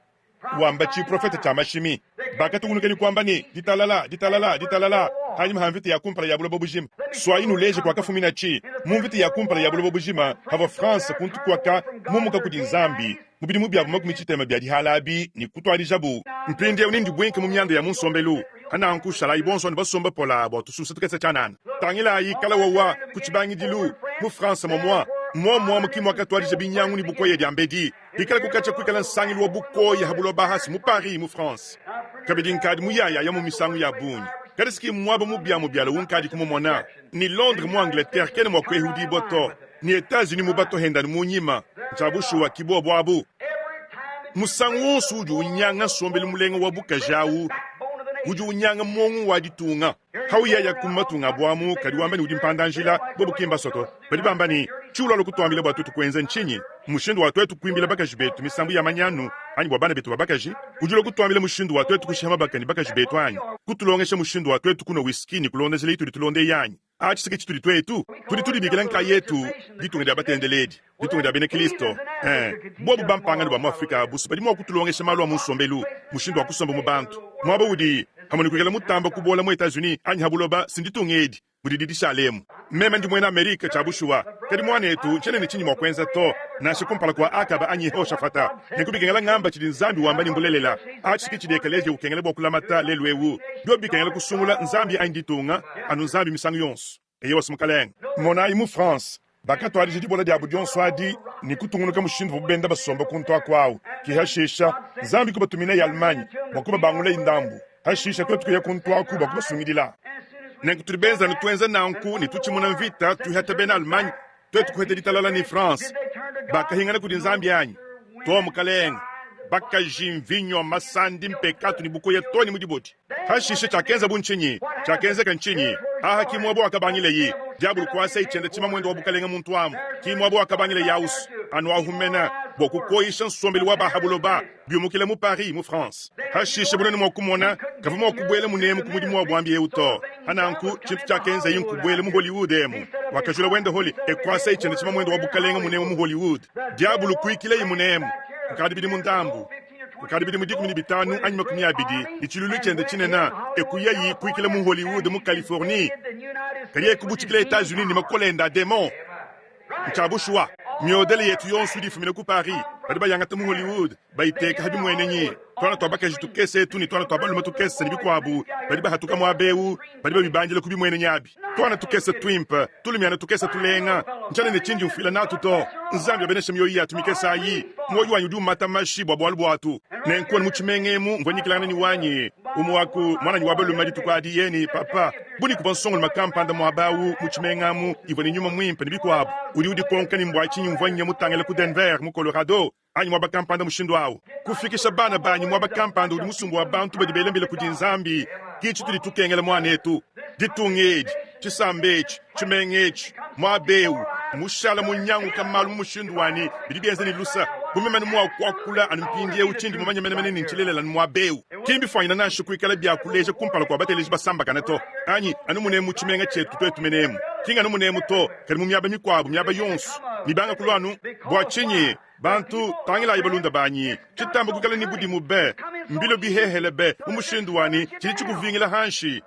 wamba chi profeta cha mashimi bakatugunukeni kwamba ni ditalala hanyuma hamvite yakumpala yabulo bobujima swai nuleje kwa kafumina chi mumvite yakumpala yabulo bobujima hava France kuntu kwaka mumuka kudi nzambi mubidi mubyabu makumichitema byadi halabi ni kutwali jabu mpinde unindi bwenke mumyanda ya munsombelu hana anku shala ibonso ni basomba pola bo tususa tukese chanana tangila yi kala wawa kuchibangi dilu mu France mo mukimwa katwali jabinyangu ni bukoye diambedi ikala kukacha kwikala nsangi lwa bukoye habulo bahasi mu Paris mu France kabidin kadi muyaya ya mu misangu ya bunyi kadiski mwaba mubyalo wunkadi kumomona ni Londres mu Angleterre kene mo kwehudi boto ni États-Unis mu bato henda ni munyima chabushu wa kibobo abu musangu suju unyanga sombele mulenga wa bukajawu uju unyanga mongu wa ditunga hauya ya kumatunga bwamu kadi wamba ni udimpandanjila bobu kimba soto badi bamba ni chula lokutwambile bwa tutu kwenza nchinyi mushindu wa twetu kwimbila bakaji betu misambu ya manyanu ani bwabana betu babakaji ujulo kutwambile mushindu wa twetu kushama bakani bakaji betu ani kutulongesha mushindu wa twetu kuno whisky kulonde zile itu tulonde yanyi achisike chituli twetu tuli bigela nka yetu ditunga da batendeledi ditunga da bene Kristo bobu bampanga ndo ba Afrika busu badi mo kutulongesha malwa musombelu mushindu wa kusomba mu bantu mwaba udi hamoni kwekela mutamba kubola mu États-Unis ani habuloba sinditungedi mudidi shalemu mema ndi mwena Amerika chabushuwa kadi mwana yetu chene ni chinyi mokwenza to na shikumpala kwa akaba anyi hosha fata nekubikengela ngamba chidi nzambi wamba ni mbulelela achiki chidi ekeleje ukengele bokulamata lelwewu dio bikengele kusungula nzambi ainditunga anu nzambi misangu yonsu eyo wasumukalenga mona imu France bakato ali jidi bola diabu jonsu adi ni kutunguluka mushindu bubenda basomba kuntwa kwao kihashisha nzambi kubatumina ya Almanyi mwakuba bangule indambu hashisha kwetu ya kuntwa kuba kuba sumidila nekuturibenza nitwenza nanku nituchimuna mvita tuhata bena Almanyi twetu kuhete ditalala ni France bakahingana kudi nzambi yanyi to mukalenga baka jimvinyo masandi mpekatu ni buko ya toni mudiboti hashisha chakenza bunchinyi chakenza kanchinyi hakimu abo akabangile yi diabulu kwasa ichende chima mwendo wabukalenga muntu wamu kimu abo akabangile yaus anu ahumena boku koisha nsombeli waba habuloba biumukile mu Paris mu France hashisha bunani mwakumona kavu mwakubwele munemu kumudimu wabwambi yeuto hananku chintu chakenza yinkubwele mu Hollywood emu wakajula wende holi ekwasa ichende chima mwendo wabukalenga munemu mu Hollywood diabulu kuikile yimunemu kukadibidi mundambu kukadibidi mudikumi bitanu anyuma kumyabidi ichilulu chende chinena ekuya yi kuikile mu Hollywood mu Californie kariye kubuchikile États-Unis ni makolenda demon nchabushwa miodele yetu yonsu difumile ku Paris badi bayangata mu Hollywood bayiteka habi mwenenyi twana twabaka jitukese tuni twana twabaluma tukese ni bikwabu badi bahatuka mu abewu badi babibanjile kubi mwenenyabi twana tukese twimpa tulumyana tukese tulenga nchane ne chinji ufila natu to nzambi benesha miyoyi atumikesa yi moyo wanyu du matamashi bwabwalu bwatu nenkoni muchimengemu ngonyikilana ni wanyi umuwaku mwana nyiwabelu madi tukwadi yeni papa buni kubonsongo makampanda mu abawu muchimengamu ivoni nyuma mwimpa ni bikwabu udi konka ni mbwachinyi mvanya mutangela ku Denver mu Colorado anyi mwaba kampanda mushindu wawo kufikisha bana banyi mwaba kampanda udi musumbu wa bantu badi belembele kudi nzambi kichi tuli tukengela mwanetu ditungedi chisambechi chimengechi mwabewu mushala munyangu kamalu mushindu wani bidi bienzeni lusa kumema ni mwa kwakula anumpindie uchindi mwanya mene ni nchilelela ni mwabewu kimbi fanyina na shukuikala bia kuleje kumpala kwa bateleji basamba kaneto anyi anumune muchimenga chetu twetu menemu kinga anumune muto kali mumyaba mikwabu myaba yonsu nibanga kulwanu bwachinyi bantu tangila ibalunda banyi chitamba kukala ni budi mube mbilo bihehele be umushindu wani chili chikuvingila hanshi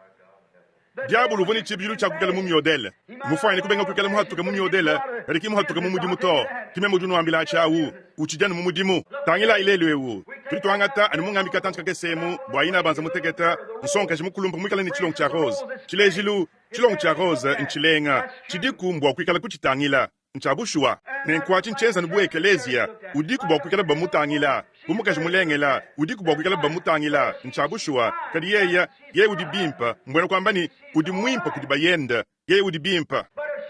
diabulu voni chibiru cha kukala mu miodele mufanye kubenga kukala mu hatuka mu miodele riki mu hatuka mu mudimu to kime mujunu ambila chawu uchijana mu mudimu tangila ilelwewu tulitu angata ani mungambi katantka kesemu bwaina banza muteketa nsonka jimukulumba mwikala ni chilong cha rose chilejilu chilong cha rose nchilenga chidiku mbwa kwikala kuchitangila nchabushwa nenkwachi nchenza nubu ekelezia udiku bwa kwikala bamutangila umukaji mulengela udiku bwa kwikala bamutangila nchabushwa kadi ye udi bimpa mbwena kwambani udi mwimpa kudi bayenda ye udi bimpa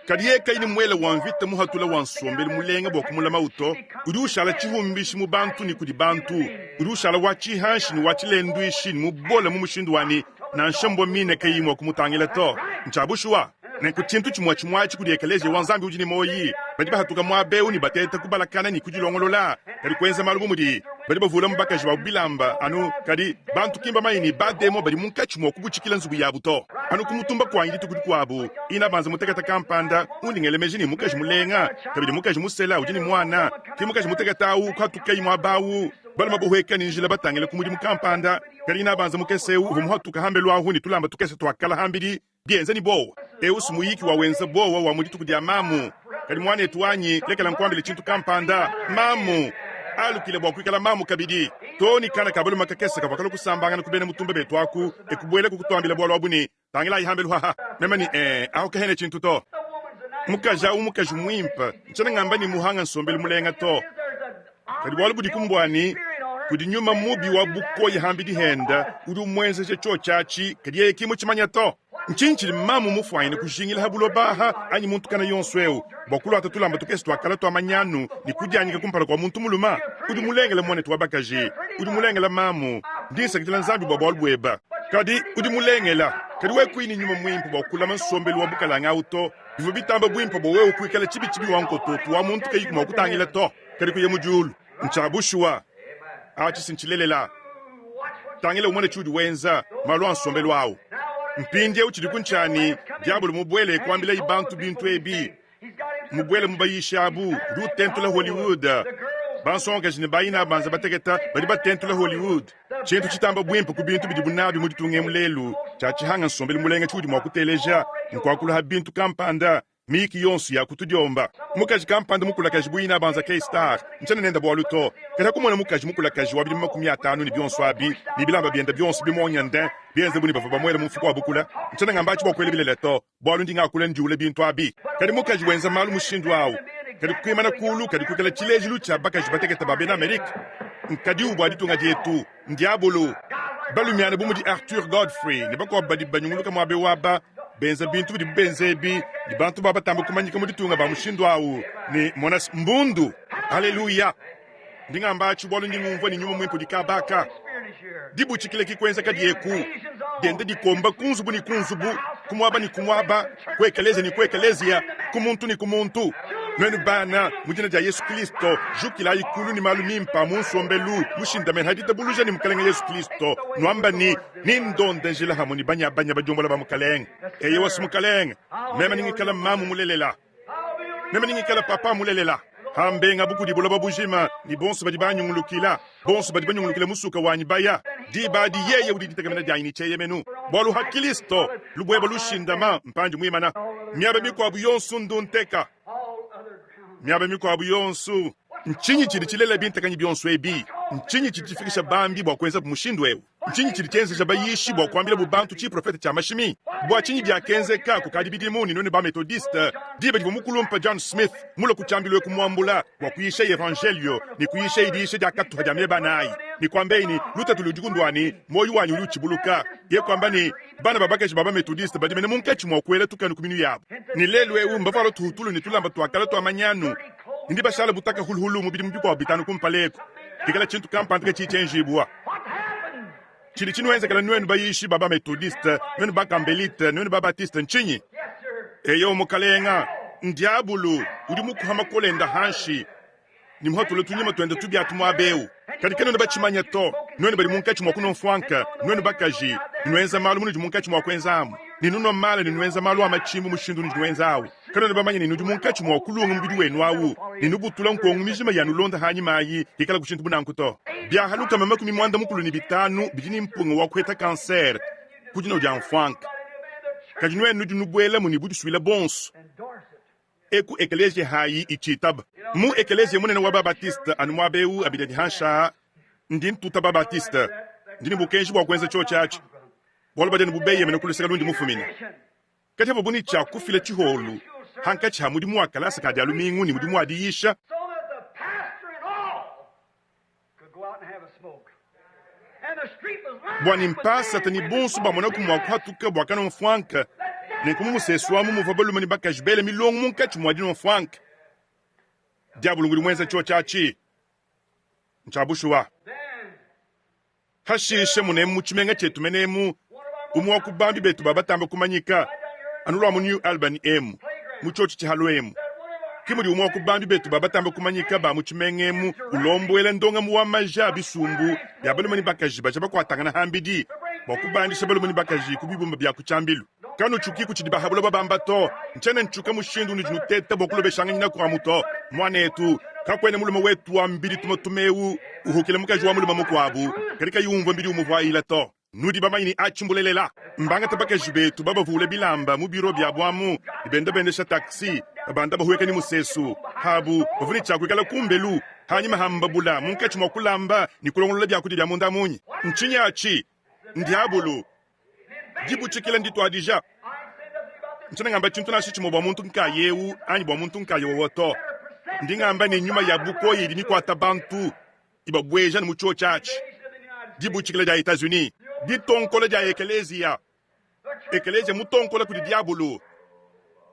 kadi ye kaini mwela wanvita muhatula wansombele mulenga bwa kumula mauto udi ushala chihumbishi mu bantu ni kudi bantu udi ushala wachi hanshi ni wachi lendu ishi ni mubola mumushindu wani na nshambo mine kayimwa kumutangila to nchabushwa nenku chintu chimwa chikudi ekeleje wanzambi ujini moyi badi bahatuka mwabewu ni bateta kubalakana ni kujilongolola kadi kwenza malumu mudi badi bavula mbakaji wa bilamba anu kadi bantu kimba maini bademo badi munkachimwa kubuchikila nzubu yabuto anu kumutumba kwa yidi tukudi kwabu ina banza mutekata kampanda undingele mejini mukaji mulenga kabidi mukaji musela ujini mwana kimukaji mutekata u kwa tukai mwabawu bali mabuhweka ninjila batangele kumudi mukampanda kadi ina banza mukeseu vumuhatuka hambelwa huni tulamba tukese twakala hambidi bienza ni bowa usumuyiki wawenza bowa wa muditu kudia mamu kadi mwana etuanyi lekela nkwambile chintu kampanda mamu alukile bwa kwikala mamu kabidi toni kana kabulu makakesa kabakalo kusambanga na kubene mutumba betwaku ekubwele kukutwambila bwa lwabuni tangila ihambelu haha memani aho kahene chintu to mukaja umukaja mwimpa nchana ngamba ni muhanga nsombele mulenga to kadi bwa lubudi kumbwani kudi nyuma mubi wa buko yihambidi henda udi umwenze checho chachi kadi yeki muchimanya to nchinchili mamu mufwaine kushingila habulo baha anyi muntu kana yonsweu bokulu atatulamba tukesi twakala twamanyanu ni kujanyika kumpala kwa muntu muluma udi mulengela mwone twabakaji udi mulengela mamu ndisa kitila nzambi bwa bwalbweba kadi udi mulengela kadi wekuini nyuma mwimpo bokula mansombeli wabukala ngauto bivu bitamba bwimpo bowe ukuikala chibi wankoto tuwa muntu kayikuma kutangila to kadi kuye mujulu nchabushwa achi sinchilelela tangile umone chudi wenza malu ansombeli wao mpindye uchidi kunchani diabolo mubwele kwambila ibantu bintu ebi mubwele mubayishabu du tentula Hollywood bansonga jine bayina banza bateketa bali batentula Hollywood chintu chitamba bwimpo ku bintu bidi bunabi muditunge mulelu chachi hanga nsombele mulenga chudi mwakuteleja nkwakula ha bintu kampanda miki yonsu ya kutudiomba mukaji kampanda mukula kaji buyina banza K-Star nchana nenda bwaluto kata kumona mukaji mukula kaji wabili 50 ni byonsu abi ni bilamba byenda byonsu bimonyanda bienze buni bava mwele mfuko wabukula nchana ngambachi bokwele bileleto bwalu ndinga akule njule bintu abi kadi mukaji wenza malu mushindu wao kadi kuimana kulu kadi kukala chileji lucha bakaji bateketa babena Amerika nkadi ubwadi tunga dietu ndiabolo balumiana bumudi Arthur Godfrey ne bako badi banyunguluka mwabe waba benza bintu di benzebi di bantu baba tambo kumanyika muditunga ba mushindu awu ni monas mbundu haleluya ndinga mbachi bolu ndingumva ni nyuma mwimpo dikabaka dibu chikile kikwenza kadi yeku dende dikomba kunzubu ni kunzubu kumwaba ni kumwaba kwekeleze ni kwekelezia kumuntu ni kumuntu nwenu bana mujina ja Yesu Kristo jukila ikulu ni malumimpa munsombelu mushindamen hadita buluja ni mkalenga Yesu Kristo nwamba ni ndonde njila hamoni banya bajombola ba mukaleng eye wasu mukaleng mema ningi kala mamu mulelela mema ningi kala papa mulelela hambenga buku di boloba bujima ni bonso badi banyungulukila bonso badi banyungulukila musuka wanyi baya di badi yeye udi ditagamena jaini cheye menu bolu hakilisto lubweba lushindama mpanju mwimana miabe miko abu yonsu ndunteka miabe miko abu yonsu nchinyi chidi chilela binta kanyi byonsu ebi nchinyi chidi chifikisha bambi bwa kwenza bumushindu ewu nchinyi chidi kenze jabayishi bwa kwambila bubantu chi profeta cha mashimi bwa chinyi bya kenze ka kukadi bidimuni nuni ba metodiste diba jibu mukulumpa John Smith mula kuchambilwe kumwambula bwa kuyisha evangelio ni kuyisha idisha dia katu hajamye banai ni kwambeni luta tulujugundwani moyu wanyu luchibuluka ye kwambani bana babakeshi baba metodiste badimene munkechi mwakwele tukanu kuminu yabo ni lelwe umbafalo tuhutulu ni tulamba tuakala tuamanyanu ndi bashala butaka hulhulu mubidi mbiko wabitanu kumpaleko kikala chintu kampantike chichenjibwa chili chinwenze kala nwenu bayishi baba metodiste nwenu bakambelite nwenu babatiste nchinyi eyo mukalenga ndiabulu udi mukuhama kolenda hanshi ni mhotule tunyima tuende tubya tumwabeu kadikeno bachimanya to nwenu bali munkachi mwakuno mfwanka nwenu bakaji nwenza malu munu munkachi mwakwenzamu ni nuno mala ni nwenza malu amachimbu mushindu ni nwenzawu kano bamanya ni nudu munkachi mwakulungu mbidi wenu awu ni nubutula nkongu mijima yanu londa hanyi mayi kikala kushintu bunankuto bya haluka mama kumi mwanda mukulu ni bitanu bijini mpunga wakweta kanser kujina uja mfwanka kajinwe nudu nubwela muni budu swila bonsu eku ekeleje hayi ichitab mu ekeleje munene wa Babatista anu mwabeu abidadi hansha ndin tuta Babatista ndini bukenshi bwa kwenza cho chachi bolo badeni bubeye mena kuliseka lundi mufumina kati abo buni cha kufile chiholu hanka cha mudi mwa kalasa kadi alumingu ni mudi mwa diisha so that the pastor and all could go out and have a smoke. And the street was lined bwani with mpasa men tani and women bonsu ba mona smoking kumwa cigarettes. kwatuka bwakana mfwanka ne kumu seswa mu muvabalu mani bakajbele milongo munkachi mwadino mfwanka diabulu nguri mwenza cho chachi nchabushwa Then hashishe mune muchimenga chetu menemu umwa kubambi betu babatambe kumanyika anulwa mu New Albany emu muchochi chihalo emu kimudi umwa kubambi betu babatambe kumanyika ba muchimengemu ulombwele ndonga muwa maja bisumbu yabalo mani bakaji bacha bakwatangana hambidi bakubandi shabalo mani bakaji kubibumba bya kuchambilu kanu chuki kuchidiba habulo babamba to nchene nchuka mushindu ni junutete bokulo beshanga nyina kwa muto mwanetu kakwene mulimo wetu wa mbiri tumotumeu uhukile mukaji wa mulimo mukwabu katika yumva mbiri umuvwa ila to nudi bamayini achimbulelela mbanga tabakaji betu baba vule bilamba mu biro bya bwamu ibenda bendesha taxi abanda bahueka ni musesu habu bavuni chakwikala kumbelu hanyuma hambabula munkachi mwakulamba ni kulongolola bya kudi bya munda munyi nchinyachi ndiabulu jibuchikila nditu adija nchana ngamba chintu na shichi mwa muntu nkayewu anyi bwa muntu nkayewu woto ndingamba ni nyuma ya buko yidi ni kwa tabantu ibabweja ni mucho chachi jibuchikila ja Etats-Unis di tonkola ja ekelezia mutonkola kudi diabulu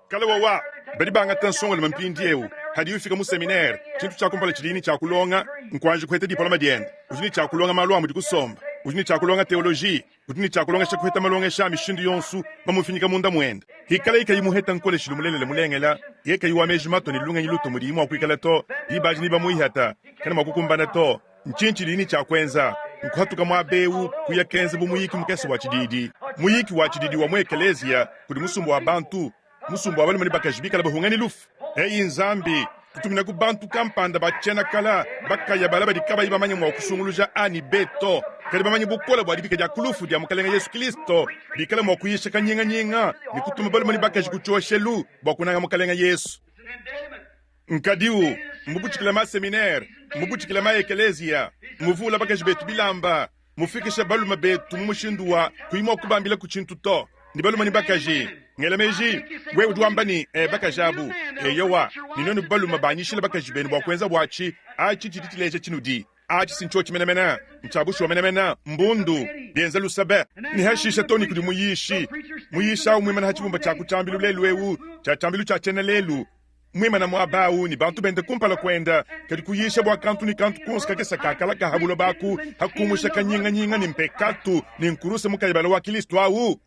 kala wawa bari banga tansonga le mampindieu hadi ufika mu seminaire chintu cha kumpala chidini cha kulonga nkwanje kwete diploma diende ujini cha kulonga malwa mu dikusomba ujini cha kulonga teologie ujini cha kulonga cha kweta malonga sha mishindu yonsu mamufinika munda mwenda hikala ika yimuheta nkole shilumulele mulengela yeka yiwameji mato ni lunga nyiluto muri imu akwikala to yibaji ni bamuihata kana makukumbana to nchinchi dini cha kwenza nkuhatuka mwabewu kuyakenze bumuyiki mukesi wa chididi muyiki wa chididi wa mwekelezia kudi musumbu wa bantu musumbu wa balimani bakajibika laba hungani lufu eyi nzambi tutumina ku bantu kampanda bachena kala bakaya balaba dikaba ibamanye mwa kusunguluja ani beto kali bamanye bukola bwa dibika ja kulufu dia mukalenga Yesu Kristo bikala mwa kuyisha kanyinga nyinga nikutuma balimani bakajikuchoshelu bwa kunanga mukalenga Yesu nkadiu mubuchikila ma seminaire mubuchikila ma ekelezia muvula bakajibetu bilamba mufikisha baluma betu mumushinduwa kuyima okubambila ku chintu to ni baluma ni bakaji ngelemeji wewe duambani bakajabu yowa ninoni baluma banyishila bakajibeni bwa kwenza bwachi achi chititileje chinudi achi sincho chimenemena mchabushu menemena mbundu bienza lusabe ni hashisha toni kudi muyisha umwimana hachibumba cha kuchambilu lelu cha chambilu cha chenelelu mwima na mwabawu ni bantu bende kumpala kwenda kadi kuyisha bwa kantu ni kantu kunska kesa kakala kahabulo baku hakumusha kanyinga nyinga ni mpekatu ni nkuruse mukayibala wa Kristo awu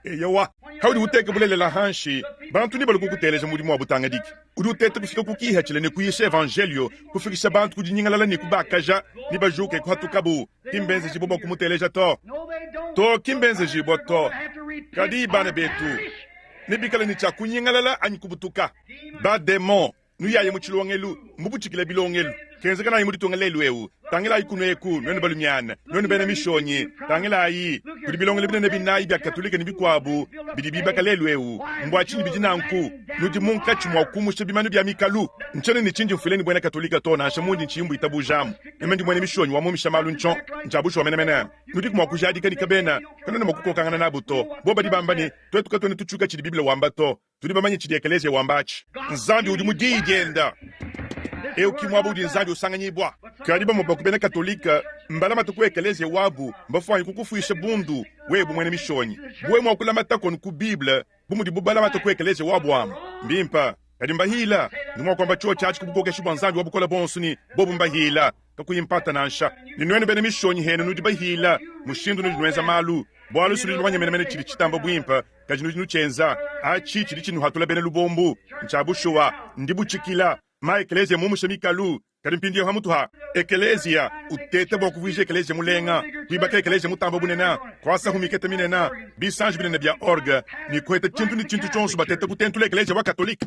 yowa hawdi uteke bulele la hanshi bantu ni balu kukuteleja muri mwa butanga diki udi utete kufika kukiha chile ni kuyisha evangelio kufikisha bantu kujinyinga lala ni kubakaja ni bajuke kuhatukabu kimbenze jibobo kumuteleja to kimbenze jiboto kadi bana betu nibikala ni cha kunyingalala anyikubutuka ba demo nuyaye muchilongelu mubuchikile bilongelu kenze kana yimudi tongelelu ewu tangela ikuneku none balumyana none bene mishonyi tangela yi kudi bilongelu bine binayi bya katolika nibikwabu bidibiba kalelu ewu mbwachi bijinanku nudi munka chimwa kumushe bimanu bya mikalu nchene ni chinji mfuleni bwana katolika to na shamundi nchimbu itabujamu nemendi mwene mishonyi wa mumi shamalu nchon nchabusho menemena nudi kumwa kujadi kani kabena kanone makuko kangana nabuto boba dibambani twetuka twene tuchuka chidi biblia wambato tudi bamanye chidi ekeleze wambachi nzambi udi mudijenda ukimwabu udi nzambi usanganyibwa kadiba mubakubene katolika mbala matuku ekeleze wabu mbafanyi kukufuisha bundu webu mwene mishonyi bwe mwakula matakoni ku biblia bumudi bubala matuku ekeleze wabu wamu mbimpa kadi mbahila nimwa kwamba chuo chachi kubukoke shibwa nzambi wabukola bonsuni bobu mbahila kakuyimpata nansha ninwene bene mishonyi hene nudi bahila mushindu nudi nwenza malu bwalu suri lwanye menemene chili chitamba bwimpa kajinu nuchenza achi chili chinu hatula bene lubombu nchabushuwa ndibuchikila ma ekelezia mumushe mikalu kadi mpindiyo hamutuha ekelezia utete bwa kuvisha ekelezia mulenga kuibaka ekelezia mutamba bunena kwasa humikete minena bisanji binene bya orga ni kwete chintu ni chintu chonsu batete kutentula ekelezia wa katolika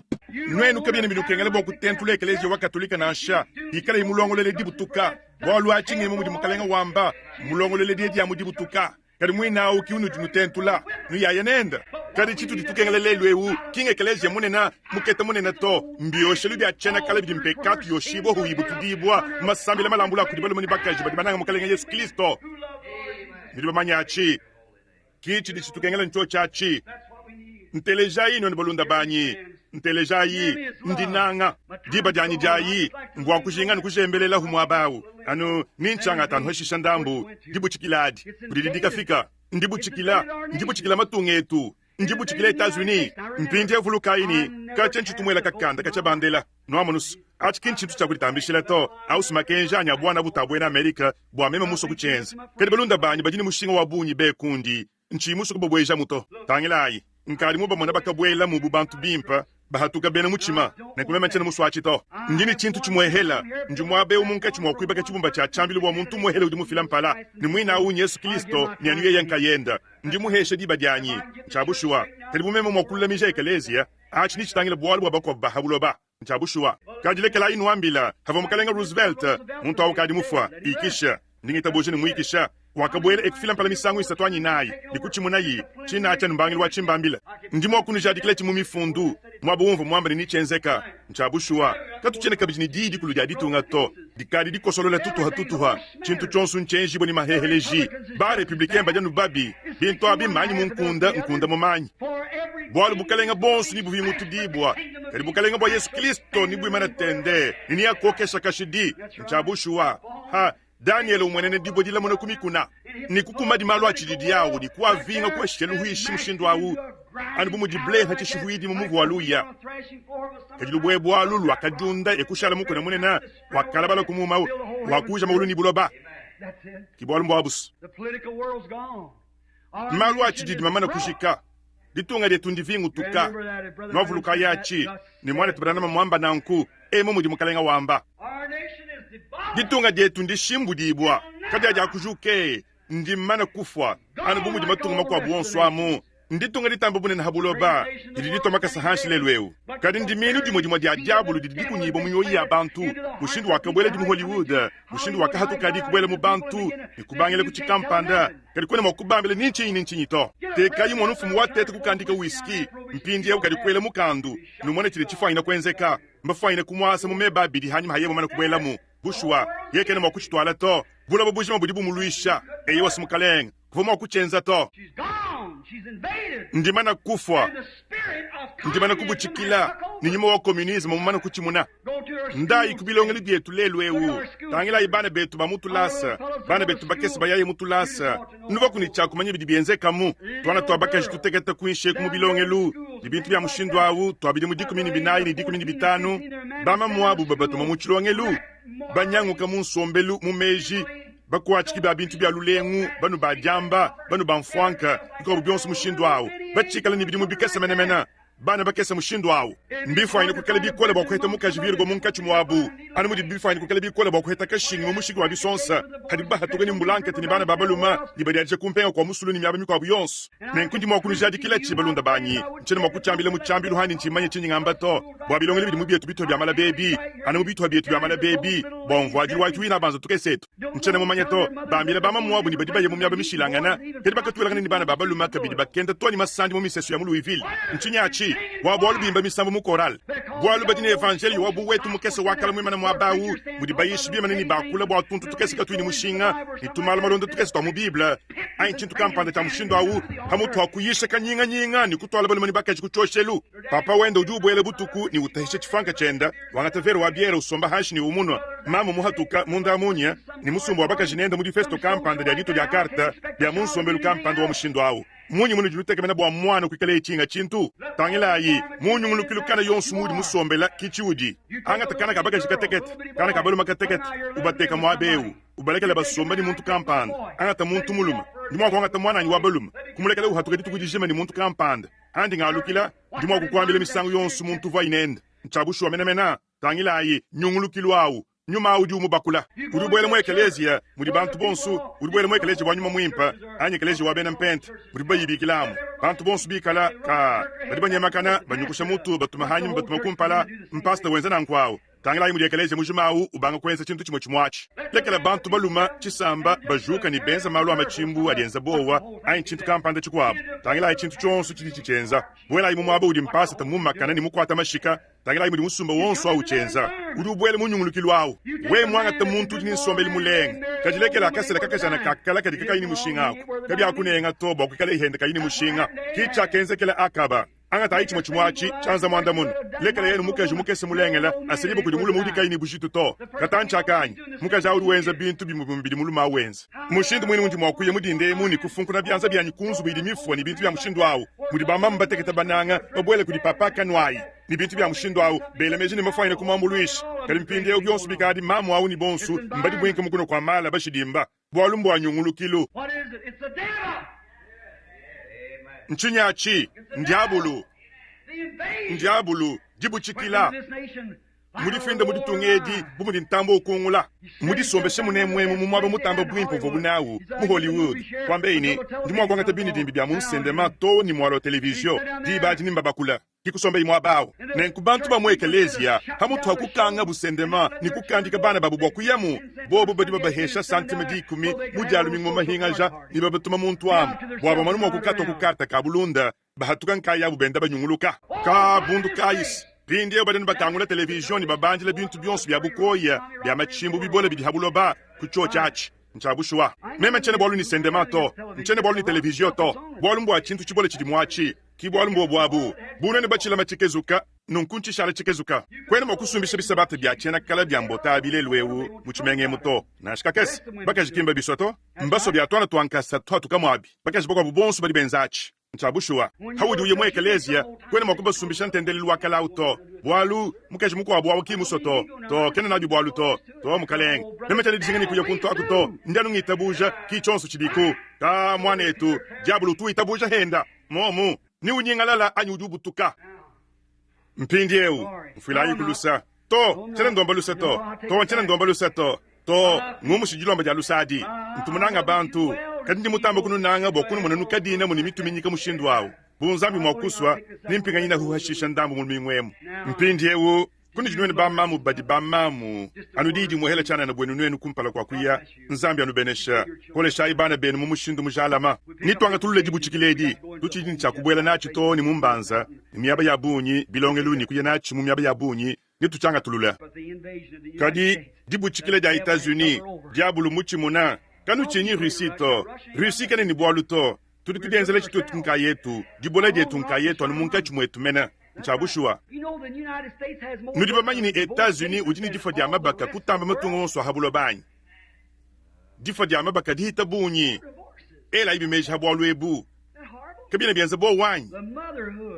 nwenu kabiene minukengele bwa kutentula ekelezia wa katolika na ansha hikala imulongolele dibutuka bwalu achinge mumudi mukalenga wamba mulongolele diedi amudibutuka kadi mwina ukiunu junutentula nuyaye nenda kadi chitu ditukengelelelu ewu kinge ekelezia munena mukete munena to mbiyoshelu bya chena kala bidi mpekatu yoshibo huibu tudibwa masambile malambula kudibalo muni bakaji badibananga mukalenga Yesu Kristo nidiba manyachi kichi dichitukengele ncho chachi nteleja ino nibalunda banyi nteleja yi ndinanga diba janyi jayi ngwa kushinga nukushembelela humwabawu ano ninchanga tanu heshisha ndambu ndibuchikiladi kudidika fika ndibuchikila matungetu ndibuchikila Etats-Unis mpindi evulukaini kachenchi tumwela kakanda kachabandela noamonus achikinchi tuchakutambishila to ausimakenja anya bwana butabwena Amerika bwa mema muso kuchenza kadi balunda banyi bajini mushinga wabunyi bekundi nchimuso kubobweja muto tangelayi nkali muba mwana bakabwela mubu bantu bimpa bahatuka bena muchima nekumema nchene muswachi to ndini chintu chimwehela njumwabe umunka chimwakwibaka chibumba cha chambilu wa muntu mwehela udi mufila mpala ni mwina unye Yesu Kristo ni anuye yankayenda ndimuheshe diba dyanyi nchabushuwa kadi bumema mwakulula mija ekelezia achi ni chitangile bwalu wabako bahabuloba nchabushuwa kajilekela inu ambila hava mkalenga Roosevelt muntu awukadi mufwa ikisha ndingita bojeni muikisha wakabwele ekufila mpala misango isatu anyinayi likuchimuna yi china acha numbangili wa chimbambila ndimo akunujadikile chimu mifundu mwabumvu mwamba ni chenzeka nchabushua katuchene kabijini didi kuluja ditunga to dikadi dikosolola tutuha chintu chonsu nchenji boni maheheleji ba republicain bajanu babi binto abi manyi nkunda mumanyi bwalu bukalenga bonsu ni buvi mutudibwa kadi bukalenga bwa Yesu Kristo ni bwimana tende ni yakokesha kashidi nchabushua ha Daniel umwenene dibo dila mwana kumikuna ni kukuma di malu achididi yawo ni kuwa vinga kuwa shelu huishi mshindu wawu anu bumu dible hachi shuhuidi mumugu waluya kajilu bwebu walulu wakadunda ekushala mukuna munena wakalabala kumuma wakuja maulu ni buloba kibuwalu mbwabus malu achididi mamana kushika ditunga detundi vingu tuka novuluka yachi ni mwana tibranama mwamba nanku mumu di mukalenga wamba ditunga dietu ndi shimbu dibwa kadi aja kujuke ndi mana kufwa anu bumu di matunga makwa buonswamu nditunga ditambo bune na habuloba didito makasa hanshi lelweu kadi ndi minu di modimo di adiabulu didi kunyibo munyoyi ya bantu mushindu wakabwele di mu Hollywood mushindu wakahatu kadi kubwele mu bantu nikubangele kuchikampanda kadi kwene mokubambele ninchi to teka yi monu fumu watete kukandika whisky mpindi ya kadi kwele mukandu numone chile chifaina kwenzeka mbafaina kumwasa mumeba bidi hanyuma hayemo mana kubwela mu bushwa yekene mokuchitwala to bulabo bujima budi bumuluisha eyo wasimukaleng kuvoma kuchenza to ndimana kufwa ndimana kubuchikila ninyuma wa komunismu mumana kuchimuna ndai kubilongeli bietu lelwewu tangila ibane betu bamutulasa bana betu bakesi bayaye mutulasa nuba kunicha kumanye bidibienze kamu twana twabakaje tuteketa kuinshe kumubilongelu ibintu bya mushindwa awu twabidi mu 12 ni 15 bama muabu babatu muchilongelu banyangu kamunsombelu mumeji bakwachiki ba bintu bya lulengu banu bajamba banu bamfwanka ngo byonso mushindo awo bachikala ni bidimu bikesa menemena bana bakesa mushindo awo mbifu ayine kukala bikola bakweta mukajibirgo munkachi mwabu anu mudi mbifu ayine kukala bikola bakweta kashingi mu mushiki wa bisonsa hadi ba hatugani mulanka tini bana babaluma libadiaje kumpenga kwa musulu ni myaba mikwa buyonso nenkundi mwakunujadi kila chibalunda banyi nchene mwakuchambile muchambilu hani nchimanye chinyi ngamba to bwabilongele bidimu byetu bito bya mala baby anu bito byetu bya mala baby bonvwaji watu ina banzo tukesetu nchene mumanye to bambile bama mwabu ni badiba ye mu myaba mishilangana kedi bakatulangana ni bana babaluma kabidi bakenda to ni masandi mu misesu ya mu Louisville nchinyachi wabwalu bimba misambo mu koral bwalu badine evangeli wabu wetu mukese wakala mwimana mwabawu mudi bayishi bima nini bakula bwa tuntu tukese katwini mushinga nitumala malondo tukese to mu Biblia ai chintu kampanda cha mushindo awu hamutu akuyisha kanyinga ni kutwala bali mani bakaji kuchoshelu papa wenda ujubu ele butuku ni utahisha chifanka chenda wangatavera wabiera usomba hashi ni umunwa mama muhatuka munda munya ni musumbo wabakaji nenda mudi festo kampanda ya dito ya karta ya munsombelu kampanda wa mushindo awu munyu munu juluteke mena bwa mwana kwikale ichinga chintu tangila yi munyu munu kilukana yonsu mudi musombela kichiudi anga takana kabaka jikatekete kana kabalu makatekete ubateka mwabewu ubalekele basomba ni muntu kampanda anga ta muntu muluma ndimo ko anga ta mwana ni wabaluma kumulekele uhatuka ditu kujijima ni muntu kampanda andi ngalukila ndimo kukwambile misango yonsu muntu vainenda nchabushwa mena tangila yi nyungulukilwawu nyuma udi umubakula uribwele mwekelezia muri bantu bonsu uribwele mwekeleje wanyuma mwimpa anyekeleje wabena mpent uriba yibikilamu bantu bonsu bikala ka badibanyamakana banyukusha mutu batuma hanyuma batuma kumpala mpasta wenzana nkwao tangila yi muri ekeleje mujimawu ubanga kwenza chintu chimwe chimwachi lekela bantu baluma chisamba bajuka ni benza malu amachimbu alienza bowa ayi chintu kampanda chikwabo tangila yi chintu chonsu chichenza bwela yi mumwaba udi mpasta tamumakana ni mukwata mashika tangila yi muri musumba wonsu wa uchenza urubwele munyungulukilwawu we mwanga ta muntu jini sombeli mulenga kajilekela akasela kakajana kakala kadikaka yini mushinga ako kabi akunenga toba kukala ihende kayini mushinga kicha kenzekela akaba anga ta ichi machumwachi chanza mwanda munu lekela yenu mukaji mukese mulengela asilibu kudi mulu mudi kayini bushitu to katancha kanyi mukaja uri wenza bintu bimumbidi mulu mawenza mushindu mwini mundi mwakuye mudinde muni kufunku na byanza byanyi kunzu bidi mifwa ni bintu bya mushindu awu mudi bamba mbateketa bananga babwele kudi papa kanwai ni bintu bya mushindu awu bele mejini mafayina kumambuluishi kali mpinde yo byonsu bikadi mamu awu ni bonsu mbadi bwenke mukuno kwa mala bashidimba bwalumbu wanyungulukilo nchinyachi ndiabulu jibuchikila mudi fenda mudi tungedi bumudi ntambo ukungula mudi sombeshe munemwemu mumwaba mutambo bwimpo vobunawu mu Hollywood kwambe ini ndimwa kwangata bini dimbi bya munsende ma to ni mwalo television di baji nimba bakula kikusomba imwe abawo nenkubantu bamwe ekelezia hamutu hakukanga busendema nikukandika bana babu bwakuyemu bobo badi babahesha santime di 10 mujalu mingmo mahingaja ni babatuma muntu amu bwaba manumu okukata okukarta kabulunda bahatukan kaya bubenda banyunguluka ka bundu kayis pindi badani bakangula television babanjile bintu byonso byabukoya byamachimbu bibole bidihabuloba kucho chachi nchabushwa meme chene bolu ni sendema to nchene bolu ni television to bolu mbwa chintu chibole chidimwachi kibolu mbwa bwabu bunene bachila machikezuka nunkunchi shala chikezuka kwene mokusumbisha bisabate bya chena kala bya mbota bilelwewu muchimenge muto nashikakes bakajikimba bisoto mbaso bya twana twankasa twatu kamwabi bakajiboko bubonso bali benzachi nchabushwa hawudi uye mwekelezia kwene mokuba sumbisha ntendeli wakala auto bwalu mukaji mukwa bwawu kimusoto to kene nabi bwalu to mukaleng nemechani disingani kuya kunto akuto ndanu ngitabuja kichonso chidiku ka mwanetu jabulu tu itabuja henda momu ni unyingalala anyudubutuka mpindi eu mfilayi kulusa to chene ndomba lusa to chene ndomba lusa to ngumu shijilomba ja lusadi ntumunanga bantu kadi ndi mutambo kunu nanga bokunu munanu kadina muni mituminyika mushindu wawo bunzambi mwakuswa nimpinga nyina huhashisha ndambu mulmimwemu mpindi eu kuni jinwene bamamu badi bamamu anudidi muhela chana na bwenu nwenu kumpala kwa kuya nzambi anubenesha kole shai bana benu mumushindu mujalama nitwanga tulule jibuchikiledi tuchijini chakubwela nachi to ni mumbanza miyaba ya bunyi bilonge luni kuya nachi mumiyaba ya bunyi nituchanga tulula kadi jibuchikile ja Etats-Unis diabulu muchimuna kanu chenyi Russie kane ni bwalu to tudenzele chitu tunka yetu dibole de tunka yetu anu munka chumwetu mena nchabushwa nudi bamanyi ni Etats-Unis ujini difo dia mabaka kutamba matungo so habulo banyi difo dia mabaka dihita bunyi ela ibi meji habwalu ebu kabina bianza bo wanyi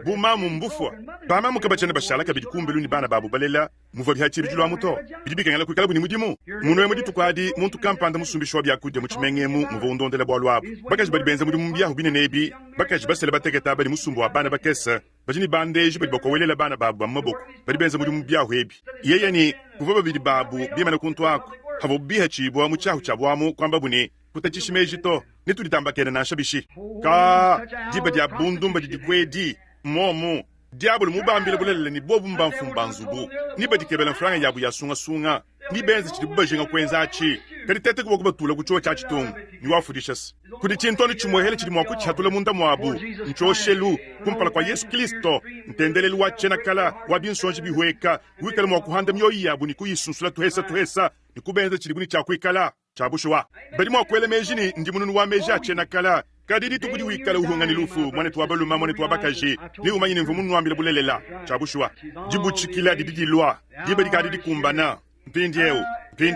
bu mamu mbufwa bamamu kabachana bashala kabidi kumbelu ni bana babu balela muva bihachiri julwa muto bidibika ngala kwikala buni mudimu muno yemudi tukwadi muntu kampanda musumbishwa bya kudde muchimengemu muva undondela bwalu abu bakaji badi benza mudimu bya hubine nebi bakaji basela bateketa bali musumbu abana bakesa bajini bandage badi bakowelela bana babu amaboko badi benza mudimu bya hwebi yeye ni kuva babidi babu bimana kuntu ako habo bihachibwa muchahu chabwamu kwamba buni kutachishimeji to nituditambakene na shabishi ka diba dia bundumba dikwedi momo diabolo mubambile bulele ni bobu mbamfumbanzubu niba dikebela franga yabu yasunga sunga ni benzi chidibubajenga kwenzachi kadi tete kuba kubatula kucho chachi tongu ni wafudishas kudi chintoni chimohele chidimwaku chatula munda mwabu nchoshelu kumpala kwa Yesu Kristo ntendeleli wachena kala wabinsonji bihweka wikala mwakuhanda myoyi yabu ni kuyisunsula tuhesa ni kubenza chidibuni chakwikala chabushwa badi mwakwele mejini ndi mununu wa meja chena kala kadidi tukudi wikala uhungani lufu mwane tuwabaluma mwane tuwabakaji ni umanyi ni mvumunu wambile bulelela chabushwa jibuchikila dididi lwa jibadi kadidi kumbana mpindi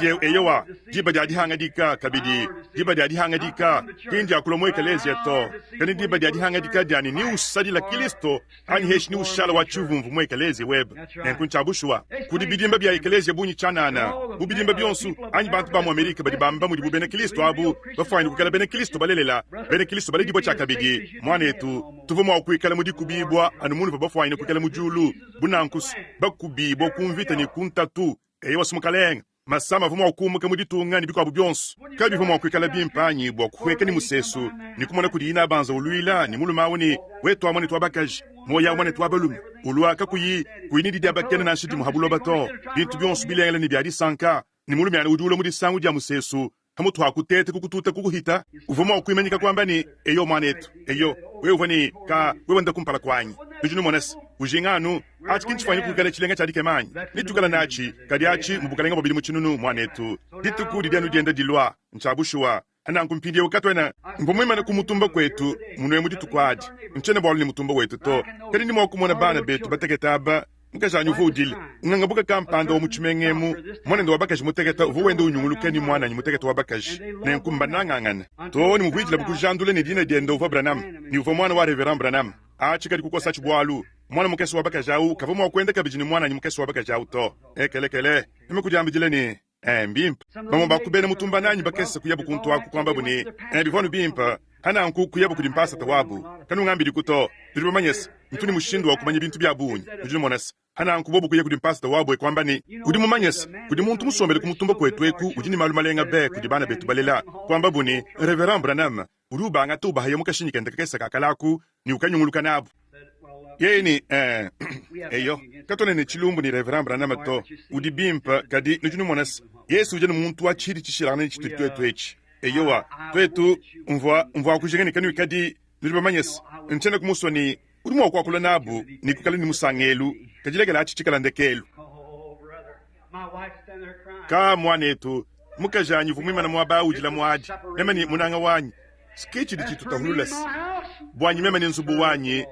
eu eyowa jibadi adihangadika kabidi jibadi adihangadika pindi akulomo ekelezi eto kani jibadi adihangadika diani ni usadi la Kristo ani heshi ni ushala wa chuvumvu mwe ekelezi web nenkunchabushwa kudi bidimba bya ekelezi bunyi chanana bubidimba byonsu ani bantu ba mu Amerika badi bamba mu bene Kristo abu bafanye kukala bene Kristo balelela bene Kristo bale dibo chakabidi mwanetu tuvumo okwikala mudi kubibwa anu munu bafanye kukala mujulu bunankus bakubibwa kumvita ni kuntatu eyo sumukalenga masama vumo okumuka muditunga ni bikwabu byonso kabi vumo okwikala bimpanyi bwa kuhweka ni musesu ni kumona kudi ina banza uluila ni muluma woni wetu amone twabakaji moya amone twabalumi ulwaka kuyini didi abakene na shidi muhabulo bato bintu byonso bilengela ni byadi sanka ni mulumi ana udulo mudi sangu dia musesu hamu twakutete kukututa kukuhita uvumo okwimanyika kwamba ni eyo manetu eyo weuvani ka wewanda kumpala kwanyi nijunu monesi ujinganu achi kinchifanya kukala chilenga chadike manyi nitukala nachi kadi achi mubukalenga babili muchinunu mwanetu ditukudi dianu dienda dilwa nchabushwa anankumpindie ukatwena mbomwima na kumutumba kwetu munwe mudi tukwadi mchene bwalu ni mutumba wetu to kadi ni mwakumona bana betu bateketaba mkajanyu vudile ngangabuka kampanda wa muchimengemu mwana ndo wabakaji muteketa uvuwende unyungulukeni mwana nyi muteketa wabakaji na nkumba nangangana to ni mubwijila bukujandule ni dina dienda uva Branham ni uva mwana wa Reverend Branham achi kadi kukosa chibwalu mwana mukesi wabakaji au kavumu wakwenda kabijini mwana nyi mukesi wabakaji au to kele nime kujambijile ni mbimpa bamo bakubene mutumba nanyi bakesa kuyabu kuntu waku kwamba buni bivonu bimpa hana nku kuyabu kudimpasa tawabu kanu ngambiri kuto turibo manyesa mtuni mushindu wa kumanya bintu byabunyi ujuni monesa hana nku bobu kuye kudimpasa tawabu kwamba ni kudi mumanyesa kudi muntu musombele kumutumba kwetu ujini malu malenga be kudi bana betu balela kwamba buni Reverend Branham uruba ngatuba hayo mukashinyika ndekesa kakalaku ni ukanyunguluka nabu yeni eyo katone ne chilumbu ni Reverend Branham to udi bimpa kadi nujunu monas Yesu jenu muntu wa chiri chishira ne chitu twechi eyo wa twetu mvwa kujengeni kanu kadi nujuba manyes ntene kumusoni udi mwa kwa kula nabu ni kukala ni musangelu kajilegela chichikala ndekelu ka mwanetu mukajanyi vumwima na mwaba ujila mwaji mema ni munanga wanyi skichi dichitu tahululas bwanyi mema ni nzubu wanyi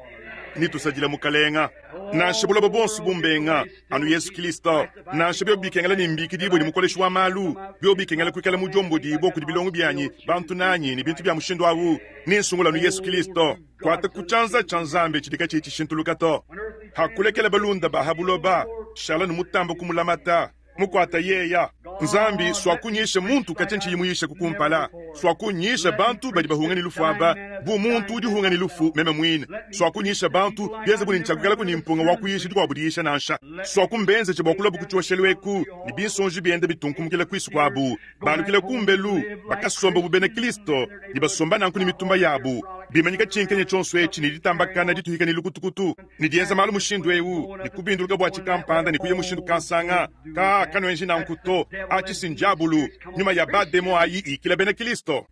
ni tusajila mukalenga na shibula babonsu bumbenga anu Yesu Kristo na shibyo bikengala ni mbiki dibo ni mukoleshi wa malu byo bikengala kwikala mujombo dibo kudi bilongo byanyi bantu nanyi ni bintu bya mushindo awu ni nsungula nu Yesu Kristo kwata kuchanza chanzambe chidika chichi shintulukato hakulekela balunda bahabuloba shala nu mutambo kumulamata mukwata yeya nzambi swakunyisha muntu kachenchi yimuyisha kukumpala swakunyisha bantu badi bahungani lufu aba bu muntu udi hungani lufu meme mwine swakunyisha bantu bienze buni nchakukala kuni mpunga wakuyisha dikwa budiyisha nansha swakumbenze chibokula bukuchwasheleweku ni binsonji biende bitunkumukile kwisu kwabu balukile kumbelu bakasomba bubene Kristo ni basomba nankuni mitumba yabu bimanyika chinkenye chonso echi ni ditambakana dituhika ni lukutukutu ni dienza malu mushindu ewu ni kubinduluka bwa chikampanda ni kuye mushindu kansanga ka kano enji na nkuto achi sinjabulu nyuma ya bademo ayi ikile bene Kristo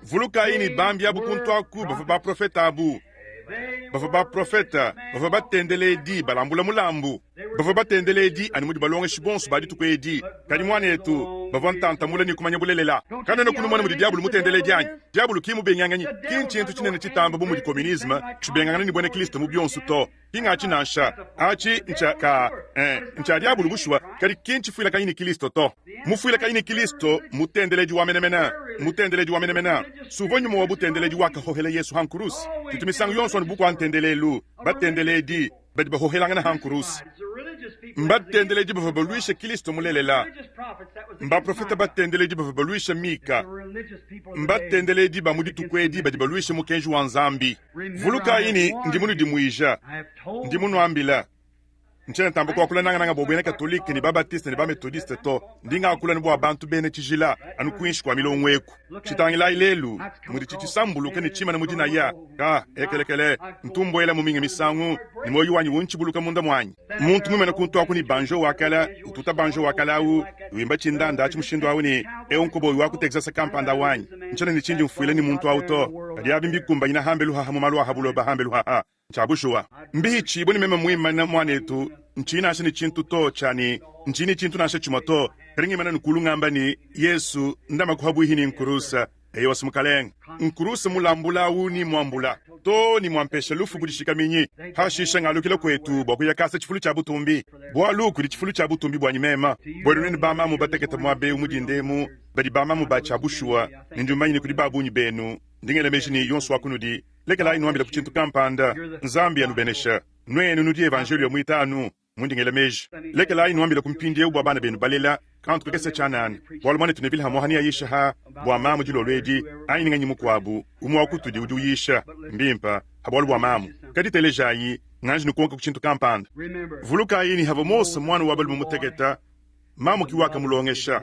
vuluka ini bambi abu kuntu aku bafa profeta abu bafa profeta bafa batendele di balambula mulambu bafa batendele di animudi balonge shibonsu badi tukwedi kadi mwana yetu bafa ntanta mula ni kumanya bulelela kana no kuno mudi diabulu mutendele dianyi diabulu kimu benyanganyi kinchintu chinene chitamba bu mudi communisme chibengangana ni bone Kristo mu byonsu to kinga chinansha achi ncha diabulu bushwa kadi kinchi fuila kayini Kristo to mufuila kayini Kristo mutendeleji wa menemena suvonyu mo butendeleji waka hohele Yesu hankurus tutumisangu yonso buku antendelelu batendeledi badi bahohelanga na hankurus mbatendeleji bafabaluisha Kristo mulelela mba profeta batendeleji bafabaluisha Mika mbatendeleji bamudi tukwedi badi baluisha mukenji wa nzambi vuluka ini ndimunu dimuija ndimunu ambila nchene tambo kwa kula nanga bobwene katolike ni babatiste ni bametodiste to ndinga akula ni bo abantu bene chijila anu kuinshi kwa milongweku chitangila ilelu muri chichisambulu kene chima na mudina ya ka ekelekele ntumbo ele muminge misangu ni moyo wanyi wunchibuluka munda mwanyi muntu mweme na kuntu akuni banjo wakala ututa banjo wakala u wimba chindanda chimushindo awuni onkobo waku Texas kampanda wanyi nchene ni chinji mfuile ni muntu auto kadi abimbi kumba ina hambelu ha mumalu habulo ba hambelu ha chabushwa mbichi boni meme mwima na mwanetu nchina ashe ni chintu to chani nchini chintu na ashe chumoto ringi mana nukulungamba ni Yesu ndama kuhabu hini nkurusa eyo wasimukaleng nkurusa mulambula uni mwambula to ni mwampesha lufu budishika minyi hashisha ngalukila kwetu boku ya kasa chifulu cha butumbi bwa luku di chifulu cha butumbi bwa nyimema bwa nini bama mubateketa mwabe umudindemu badi bama mubacha bushua ninjumanyi ni kudi babu nyibenu ndingele meshini yonsu wakunudi lekela inuambila kuchintu kampanda nzambi anubenesha nwenu nudi evangelio muitanu mundingele meji lekela inuambila kumpindie ubwa bana benu balela kantu kekese chanani walumane tunevile hamohani ya yisha ha bwa mamu jilo lweji aininga nyimu kwabu umu wakutudi udu yisha mbimpa habwalu bwa mamu kadi telejayi nganji nukuonka kuchintu kampanda vuluka ini havomosa mwanu wabalu mumuteketa mamu kiwaka mulongesha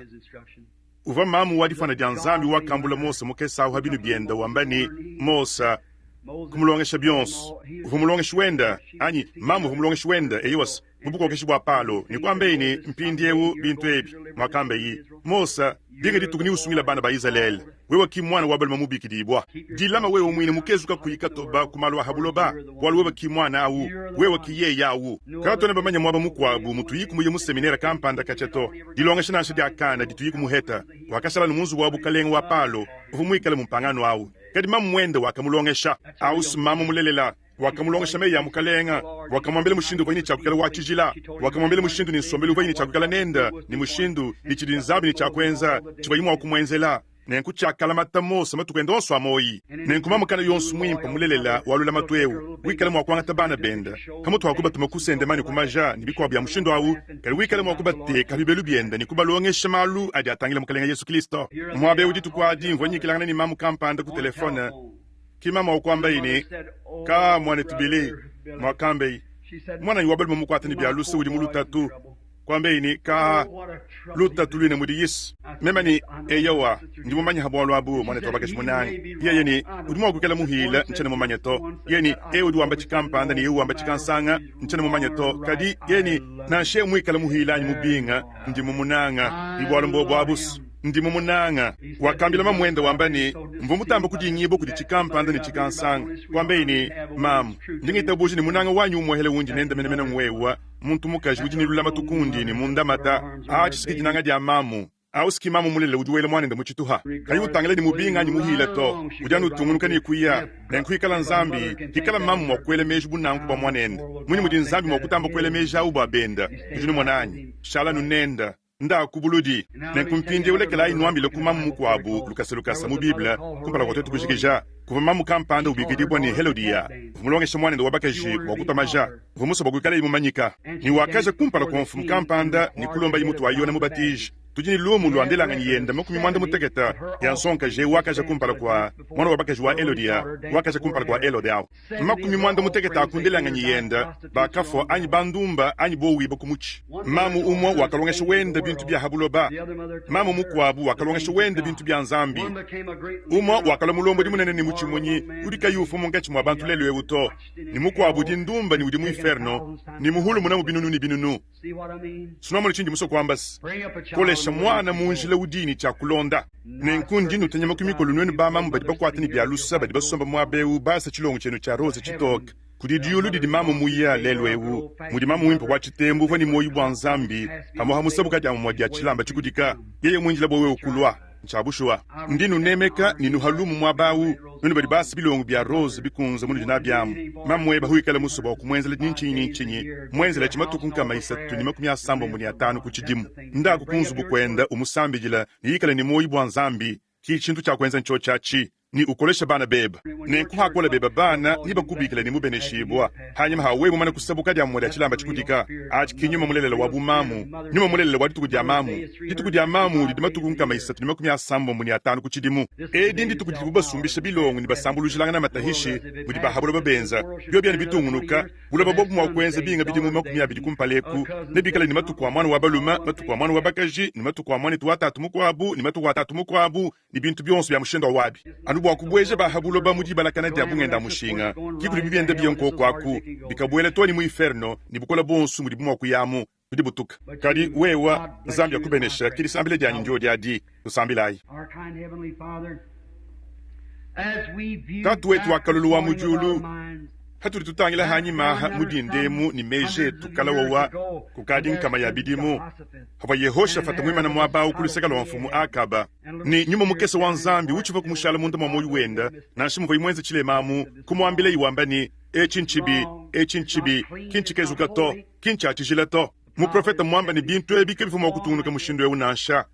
uva mamu wadifana dianzambi wakambula mosa mukesa uhabinu bienda wambani mosa kumulongesha byonso uvumulongesha wenda anyi mamu uvumulongesha wenda eyiwas mubukokeshi bwa palo ni kwambeni mpindiewu bintu ebi mwakambe yi mosa dinga ditukuni usungila bana ba Israel wewe kimwana wabalima mubikidibwa dilama wewe mwine mukezuka kuyika toba kumalwa habuloba wali wewe kimwana awu wewe kiye yawu katone bamanya mwaba mukwabu mutuyiku muye museminera kampanda kacheto dilongesha nashe diakana dituyiku muheta wakashala numunzu wabu kalenga wa palo uvumwikala mumpangano awu kadi mamu mwende wakamulongesha au simamu mulelela wakamulongesha meya mukalenga wakamwambele mushindu kwa ini chakukala wachijila wakamwambele mushindu ni nsombele uva ini chakukala nenda ni mushindu ni chidinzabi ni chakwenza chibayimu wakumwenzela nenku chakala matamosa matukwenda onso amoyi nenku mamukana yonsu mwimpa mulelela walula matwewu wikala mwakwanga tabana benda kamutu wakuba tumakusende mani kumaja nibikuwa bya mushindu awu kali wikala mwakuba teka bibelu bienda ni kubalongesha malu adi atangila mukalenga Yesu Kristo mwabe ujitu kwa adi mvonyikilangana ni mamu kampanda ku telefona kimama ukwamba ini ka mwane tubili mwakambe mwana yuwabali mamukwata ni bialusi udi mulu tatu kwamba ini ka luta tulwine mudi yis memani eyawa ndi mumanya habolo abu mwana to bakesh munani yeni udimo kukela muhila nchene mumanya to yeni udi wamba chikampanda ni wamba chikansanga nchene mumanya to kadi yeni na she mwikala muhila ni mubinga ndi mumunanga ibwalo mbobo abus ndi mumunanga wakambila mamwenda wambani mvumutamba kuti nyibo kuti chikampanda ni chikansanga kwamba ini mamu ndingita buji ni munanga wanyu umwehele unji nenda menemena mwewa muntu mukaji uji nilula matukundi ni munda mata achisikiji nanga dia mamu ausiki mamu mulele ujuwele mwanenda muchituha kayu utangele ni mubinga ni muhila to ujanu tumunuka ni kuya nenkuikala nzambi kikala mamu mwakwele meju bunanku ba mwanenda mwini mudi nzambi mwakutamba kwele meja uba benda ujuni mwananyi shala nunenda nda kubuludi nenkumpinde ulekela inuambi lokumamu mukwabu lukaselukasa mu biblia kumpala kwa tetu kushikija kuva mamu kampanda ubigidibwa ni Helodia vumulongesha mwanenda wabakaji wakutamaja vumuso bagwikala imumanyika ni wakaja kumpala kwa mfumu kampanda ni kulomba imutu wayona mubatiji tujini lumu luandelanga nyenda mukumi mwanda muteketa yansonka je wakaja kumpala kwa mwana wabakaji wa Helodia wakaja kumpala kwa Helodia makumi mwanda muteketa akundelanga nyenda bakafo anyi bandumba anyi bowi bakumuchi mamu umwa wakalongesha wenda bintu bya habuloba mamu mukwabu wakalongesha wenda bintu bya nzambi umwa wakalamulombo di munene ni muchimunyi udika yufu mungachi mwa bantu lelo ewuto ni mukwabu di ndumba ni udi mu inferno ni muhulu munamu binunu ni binunu sunamu ni chinji muso kwambas kolesha mwana munjile udini cha kulonda nenkundi nutanyama kumikolo nweni bamamu badi bakwatini byalusa badi basomba mwabeu basa chilongo chenu cha rose chitoka kudi diulu di mamu muya lelo ewu mudi mamu wimpo wachitembu vani moyi bwanzambi hamo hamusabu kati amumwadi ya chilamba chikudika yeye munjile bowe ukulwa nchabushwa ndinu nemeka ninu halumu mwabawu nweni badi basi bilongu bya rose bikunza munu jinabyamu mamu weba huikala musuba kumwenzele ninchinyi mwenzele chimatuku nkama isatu ni makumi asambo muni atanu kuchidimu nda kukunzubu kwenda umusambijila ni yikala ni moyi bwanzambi ki chintu cha kwenza ncho chachi ni ukolesha bana beba nenkuhakola beba bana niba kubikila ni mubeneshibwa hanyuma hawe mumana kusabuka dia mwada chilamba chikudika achi kinyuma mulelela wabu mamu nyuma mulelela wadi tukudya mamu ditukudya mamu didimatuku nkama isatu ni makumi asambo muni atanu kuchidimu dindi tukudibuba sumbisha bilongu ni basambulujilanga na matahishi mudi bahabula babenza byo byani bitungunuka bulaba bobu mwakwenza binga bidimu makumi abidi kumpaleku nebikala ni matuku wa mwana wabaluma matuku wa mwana wabakaji ni matuku wa mwana tuwatatu mukwabu ni matuku watatu mukwabu ni bintu byonso bya mushendo wabi bwakubweje bahabulo bamudi balakana dia bungenda mushinga kikuri bibyende byenko kwaku bikabwele toni mu inferno nibukola bonsu muri bumwa kuyamu kudi butuka kadi wewa nzambi yakubenesha kiri sambile dia njodi adi usambilai katu wetu wakalulu wa mujulu haturi tutangila hanyima mudindemu ni meje tukala wawa kukadi nkama ya bidimu hawa yehosha fatamwima na mwaba ukuliseka wa mfumu akaba ni nyuma mukesa wa nzambi uchiva kumushala munda mamoyu wenda na shimu vaimwenze chile mamu kumuambile iwamba ni echinchibi kinchikezuka to kinchachijila to muprofeta mwamba ni bintu ebike bifumo okutunuka mushindo ewu nansha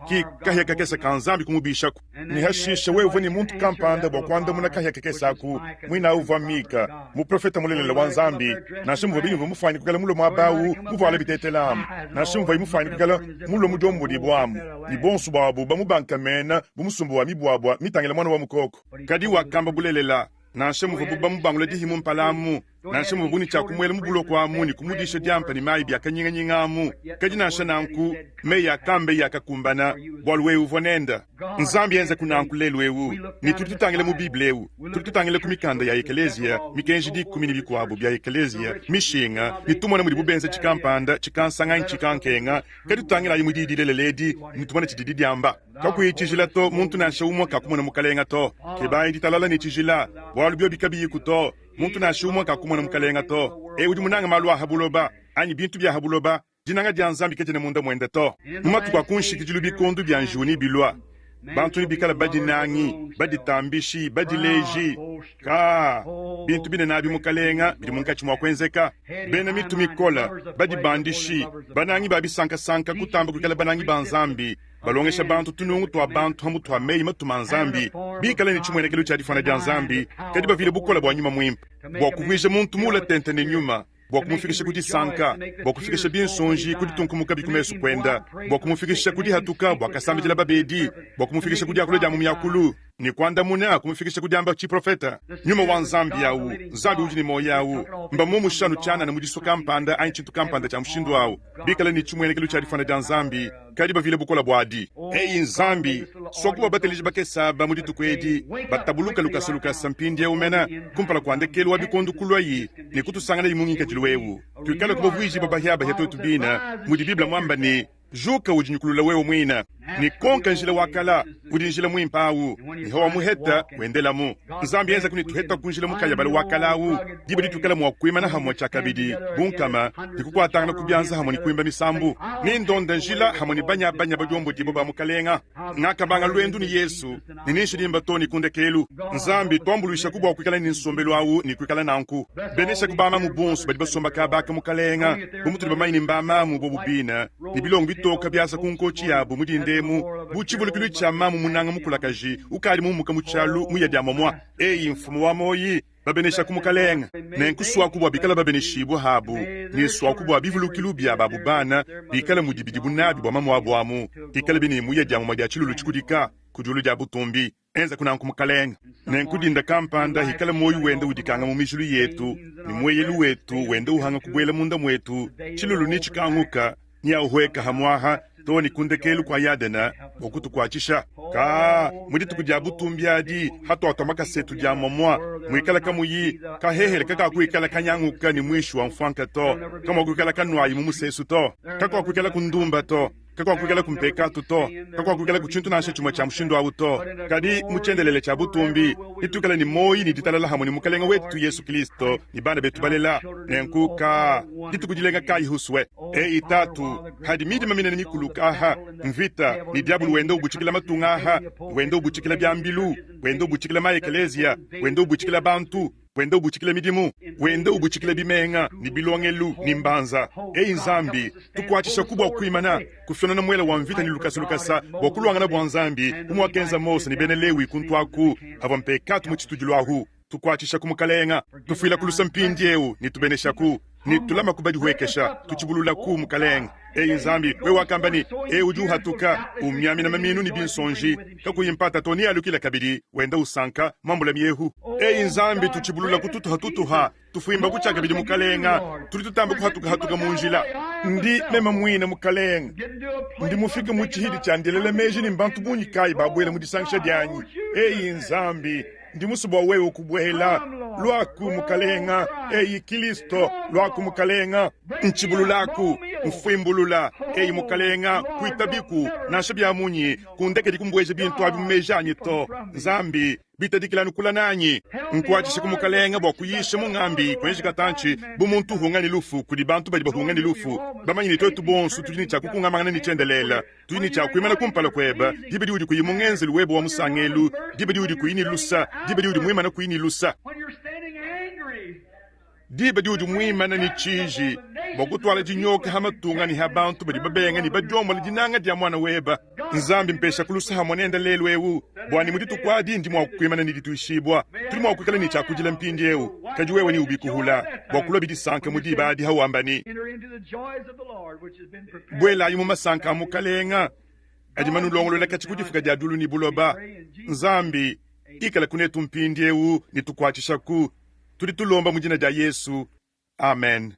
ki kahya kakesa kanzambi kumubishaku ni hashisha wewe ni muntu kampanda bwakwanda muna kahya kakesa ku mwina uva mika muprofeta mulelela wanzambi na shimu vabini vumufani kukala mulo mwabawu muvala bitetelam na shimu vaimufani kukala mulo mudombo di bwamu ni bonsu babu bamubanka mena bumusumbu wa mibwabwa mitangela mwana wa mukoko kadi wakamba bulelela na shimu vabuba mubangula dihimu mpalamu na shimu vuni cha kumwele mubulo kwa muni kumudisha diampa ni mai bia kanyinga nyingamu kaji na shananku meya kambe ya kakumbana bolwe uvonenda nzambi yenze kunanku lelwewu ni tututangile mu bibleu tututangile kumikanda ya ekelezia mikenji di kumini bikwabu bya ekelezia mishinga nitumona muri bubenze chikampanda chikansanga nchikankenga kadi tutangila yimudidi leleledi nitumona chididi diamba kakuyitijila to muntu na shawumwa kakumona mukalenga to kebai ditalala ni tijila walubyo bikabi kuto muntu na shumwa kakumona mukalenga to udi munanga malwa habuloba anyi bintu bya habuloba dinanga dia nzambi ketene munda mwenda to mumatu kwa kunshikijilu bikondu bya njuni bilwa bantu ni bikala badi nangi badi tambishi badi leji ka bintu bine nabi mukalenga bidi munkachi mwakwenzeka bena mitu mikola badi bandishi banangi babi sanka kutamba kukala banangi banzambi balongesha bantu tunungu twa bantu hamu twa meyi matu manzambi bikala ni chimwenekelu cha difana dia nzambi kadi bavile bukola bwa nyuma mwimpa bwa kuhuisha muntu mula tentene nyuma bwa kumufikisha kuti sanka bwa kufikisha binsonji kuti tunkumuka bikumesu kwenda bwa kumufikisha kuti hatuka bwa kasambijila babedi bwa kumufikisha kuti akule jamu myakulu ni kwanda muna kumufikisha kujamba chiprofeta nyuma wa nzambi yawu nzambi uji ni moya yawu mba mumu shanu chana na mujiso kampanda ayin chintu kampanda cha mshindu wawu bikala ni chumwene kilu charifana ja nzambi kadiba vile bukola bwadi eyi nzambi sokuba bateliji bakesaba muditu kwedi batabuluka lukasa mpindi ya umena kumpala kwande kelu wabikondu kulwayi ni kutusangana imungi jiluwewu tuikala kubo vuiji babahiaba heto tubina mudi bibla mwamba ni juka ujinyukulula wewe mwina ni konka njila wakala udinjila mwimpawu ni hawa muheta wendelamu nzambi yenza kunituheta kunjila mukaya bali wakalawu dibidi tukala mwakwima na hamwa chakabidi bunkama dikukwatanga na kubyanza hamwa ni kuimba misambu ni ndonda njila hamwa ni banya bajombo dibo ba mukalenga nakabanga lwendu ni yesu ni nishilimba toni kundekelu nzambi twambuluisha kubwa kwikala ni nsombelu awu ni kwikala nanku benesha kubama mubunsu badi basomba kabaka mukalenga bumutu bamaini mbama mubobubina ni bilongo bitoka byasa kunkochi yabo mudinde buchibulikilu cha mamu munanga mukulakaji ukali mumuka muchalu muyadi amamwa eyi mfumu wa moyi babenesha kumukalenga nenkuswa kubwa bikala babeneshibu habu niswa kubwa bivulukilu bya babu bana bikala mudibidibu nabi bwa mamu wabwamu bikala bini muyadi amamwa bya chilulu chikudika kujulu ja butumbi enza kuna nkumukalenga nenkudinda kampanda hikala moyi wende udikanga mumishulu yetu ni mweyelu wetu wende uhanga kubwela munda mwetu chilulu nichikanguka nyauhweka hamwaha toni kundekelu kwa yadena okutu kwa chisha ka mudi tukujabu tumbyadi hato atomaka setu ja momwa mwikala kamuyi ka hehele kaka kuikala kanyanguka ni mwishu wa mfanka to kama kuikala kanwayi mumusesu to kaka kuikala kundumba to kaka kuikala kumpekatu to kaka kuikala kuchintu nashe chuma cha mshindo au to kadi muchendelele cha butumbi itukala ni moyi ni ditalala hamoni mukalenga wetu Yesu Kristo ni bana betu balela nenkuka ditukujilenga kai huswe itatu hadi midi mamina ni mikuluka aha mvita ni diabulu wendo ubuchikila matunga aha wendo ubuchikila byambilu wendo ubuchikila maekelezia wendo ubuchikila bantu wendo ubuchikila midimu wendo ubuchikila bimenga ni bilongelu ni mbanza nzambi tukwachisha kubwa kuimana kufyona na mwela wa mvita ni lukasa wakuluanga na bwanzambi umwakenza mose ni benelewi kuntwaku avampekatu muchitujilwahu tukwachisha kumukalenga tufuila kulusa mpindiewu ni tubeneshaku ni tulama kubadi huekesha tuchibulula ku mukalenga nzambi we wakambani ujuhatuka umyami na maminu ni binsonji kakuyimpata toni alukila kabidi wenda usanka mambo la miehu nzambi tuchibulula kututu hatutuha tufuimba kuchaka bidi mukalenga tulitutamba kuhatuka munjila ndi mema mwina mukalenga ndi mufike muchihidi chandelele meji ni mbantu bunyi kai babwela mudisangisha dyanyi nzambi ndi musubo wewe kubwela lwaku mukalenga Kristo lwaku mukalenga nchibululaku mfuimbulula mukalenga kuitabiku nasha bya munyi kundeke dikumbweje bintu abimejanye to nzambi bitadikilanu kula nanyi nkwachishe kumukalenga bwa kuyisha mungambi kwenye katanchi bumuntu hungani lufu kudi bantu badi bahungani lufu bamanyini twetu bonsu tujini cha kukungamangana ni chendelela tujini cha kuimana kumpala kweba dibedi udi kuyimungenzi luwebo wa musangelu dibedi udi kuyini lusa dibedi udi muimana kuyini lusa dibedi udi muimana ni chiji bokutwala jinyoka hamatunga ni habantu badi babenga ni bajomo li jinanga dia mwana weba nzambi mpesha kulusa hamonenda lelu ewu bwani muditu kwa di mwa kuimana ni dituishibwa tuli mwa kukala ni chakujila mpindi ewu kajuwewe ni ubikuhula bwakulwa bidi sanka mudiba adi hawambani bwela yumu masanka mukalenga ajimanu longolo la kachikujifuka jadulu ni buloba nzambi ikala kunetu mpindi ewu ni tukwachishaku tuli tulomba mujina ja Yesu amen.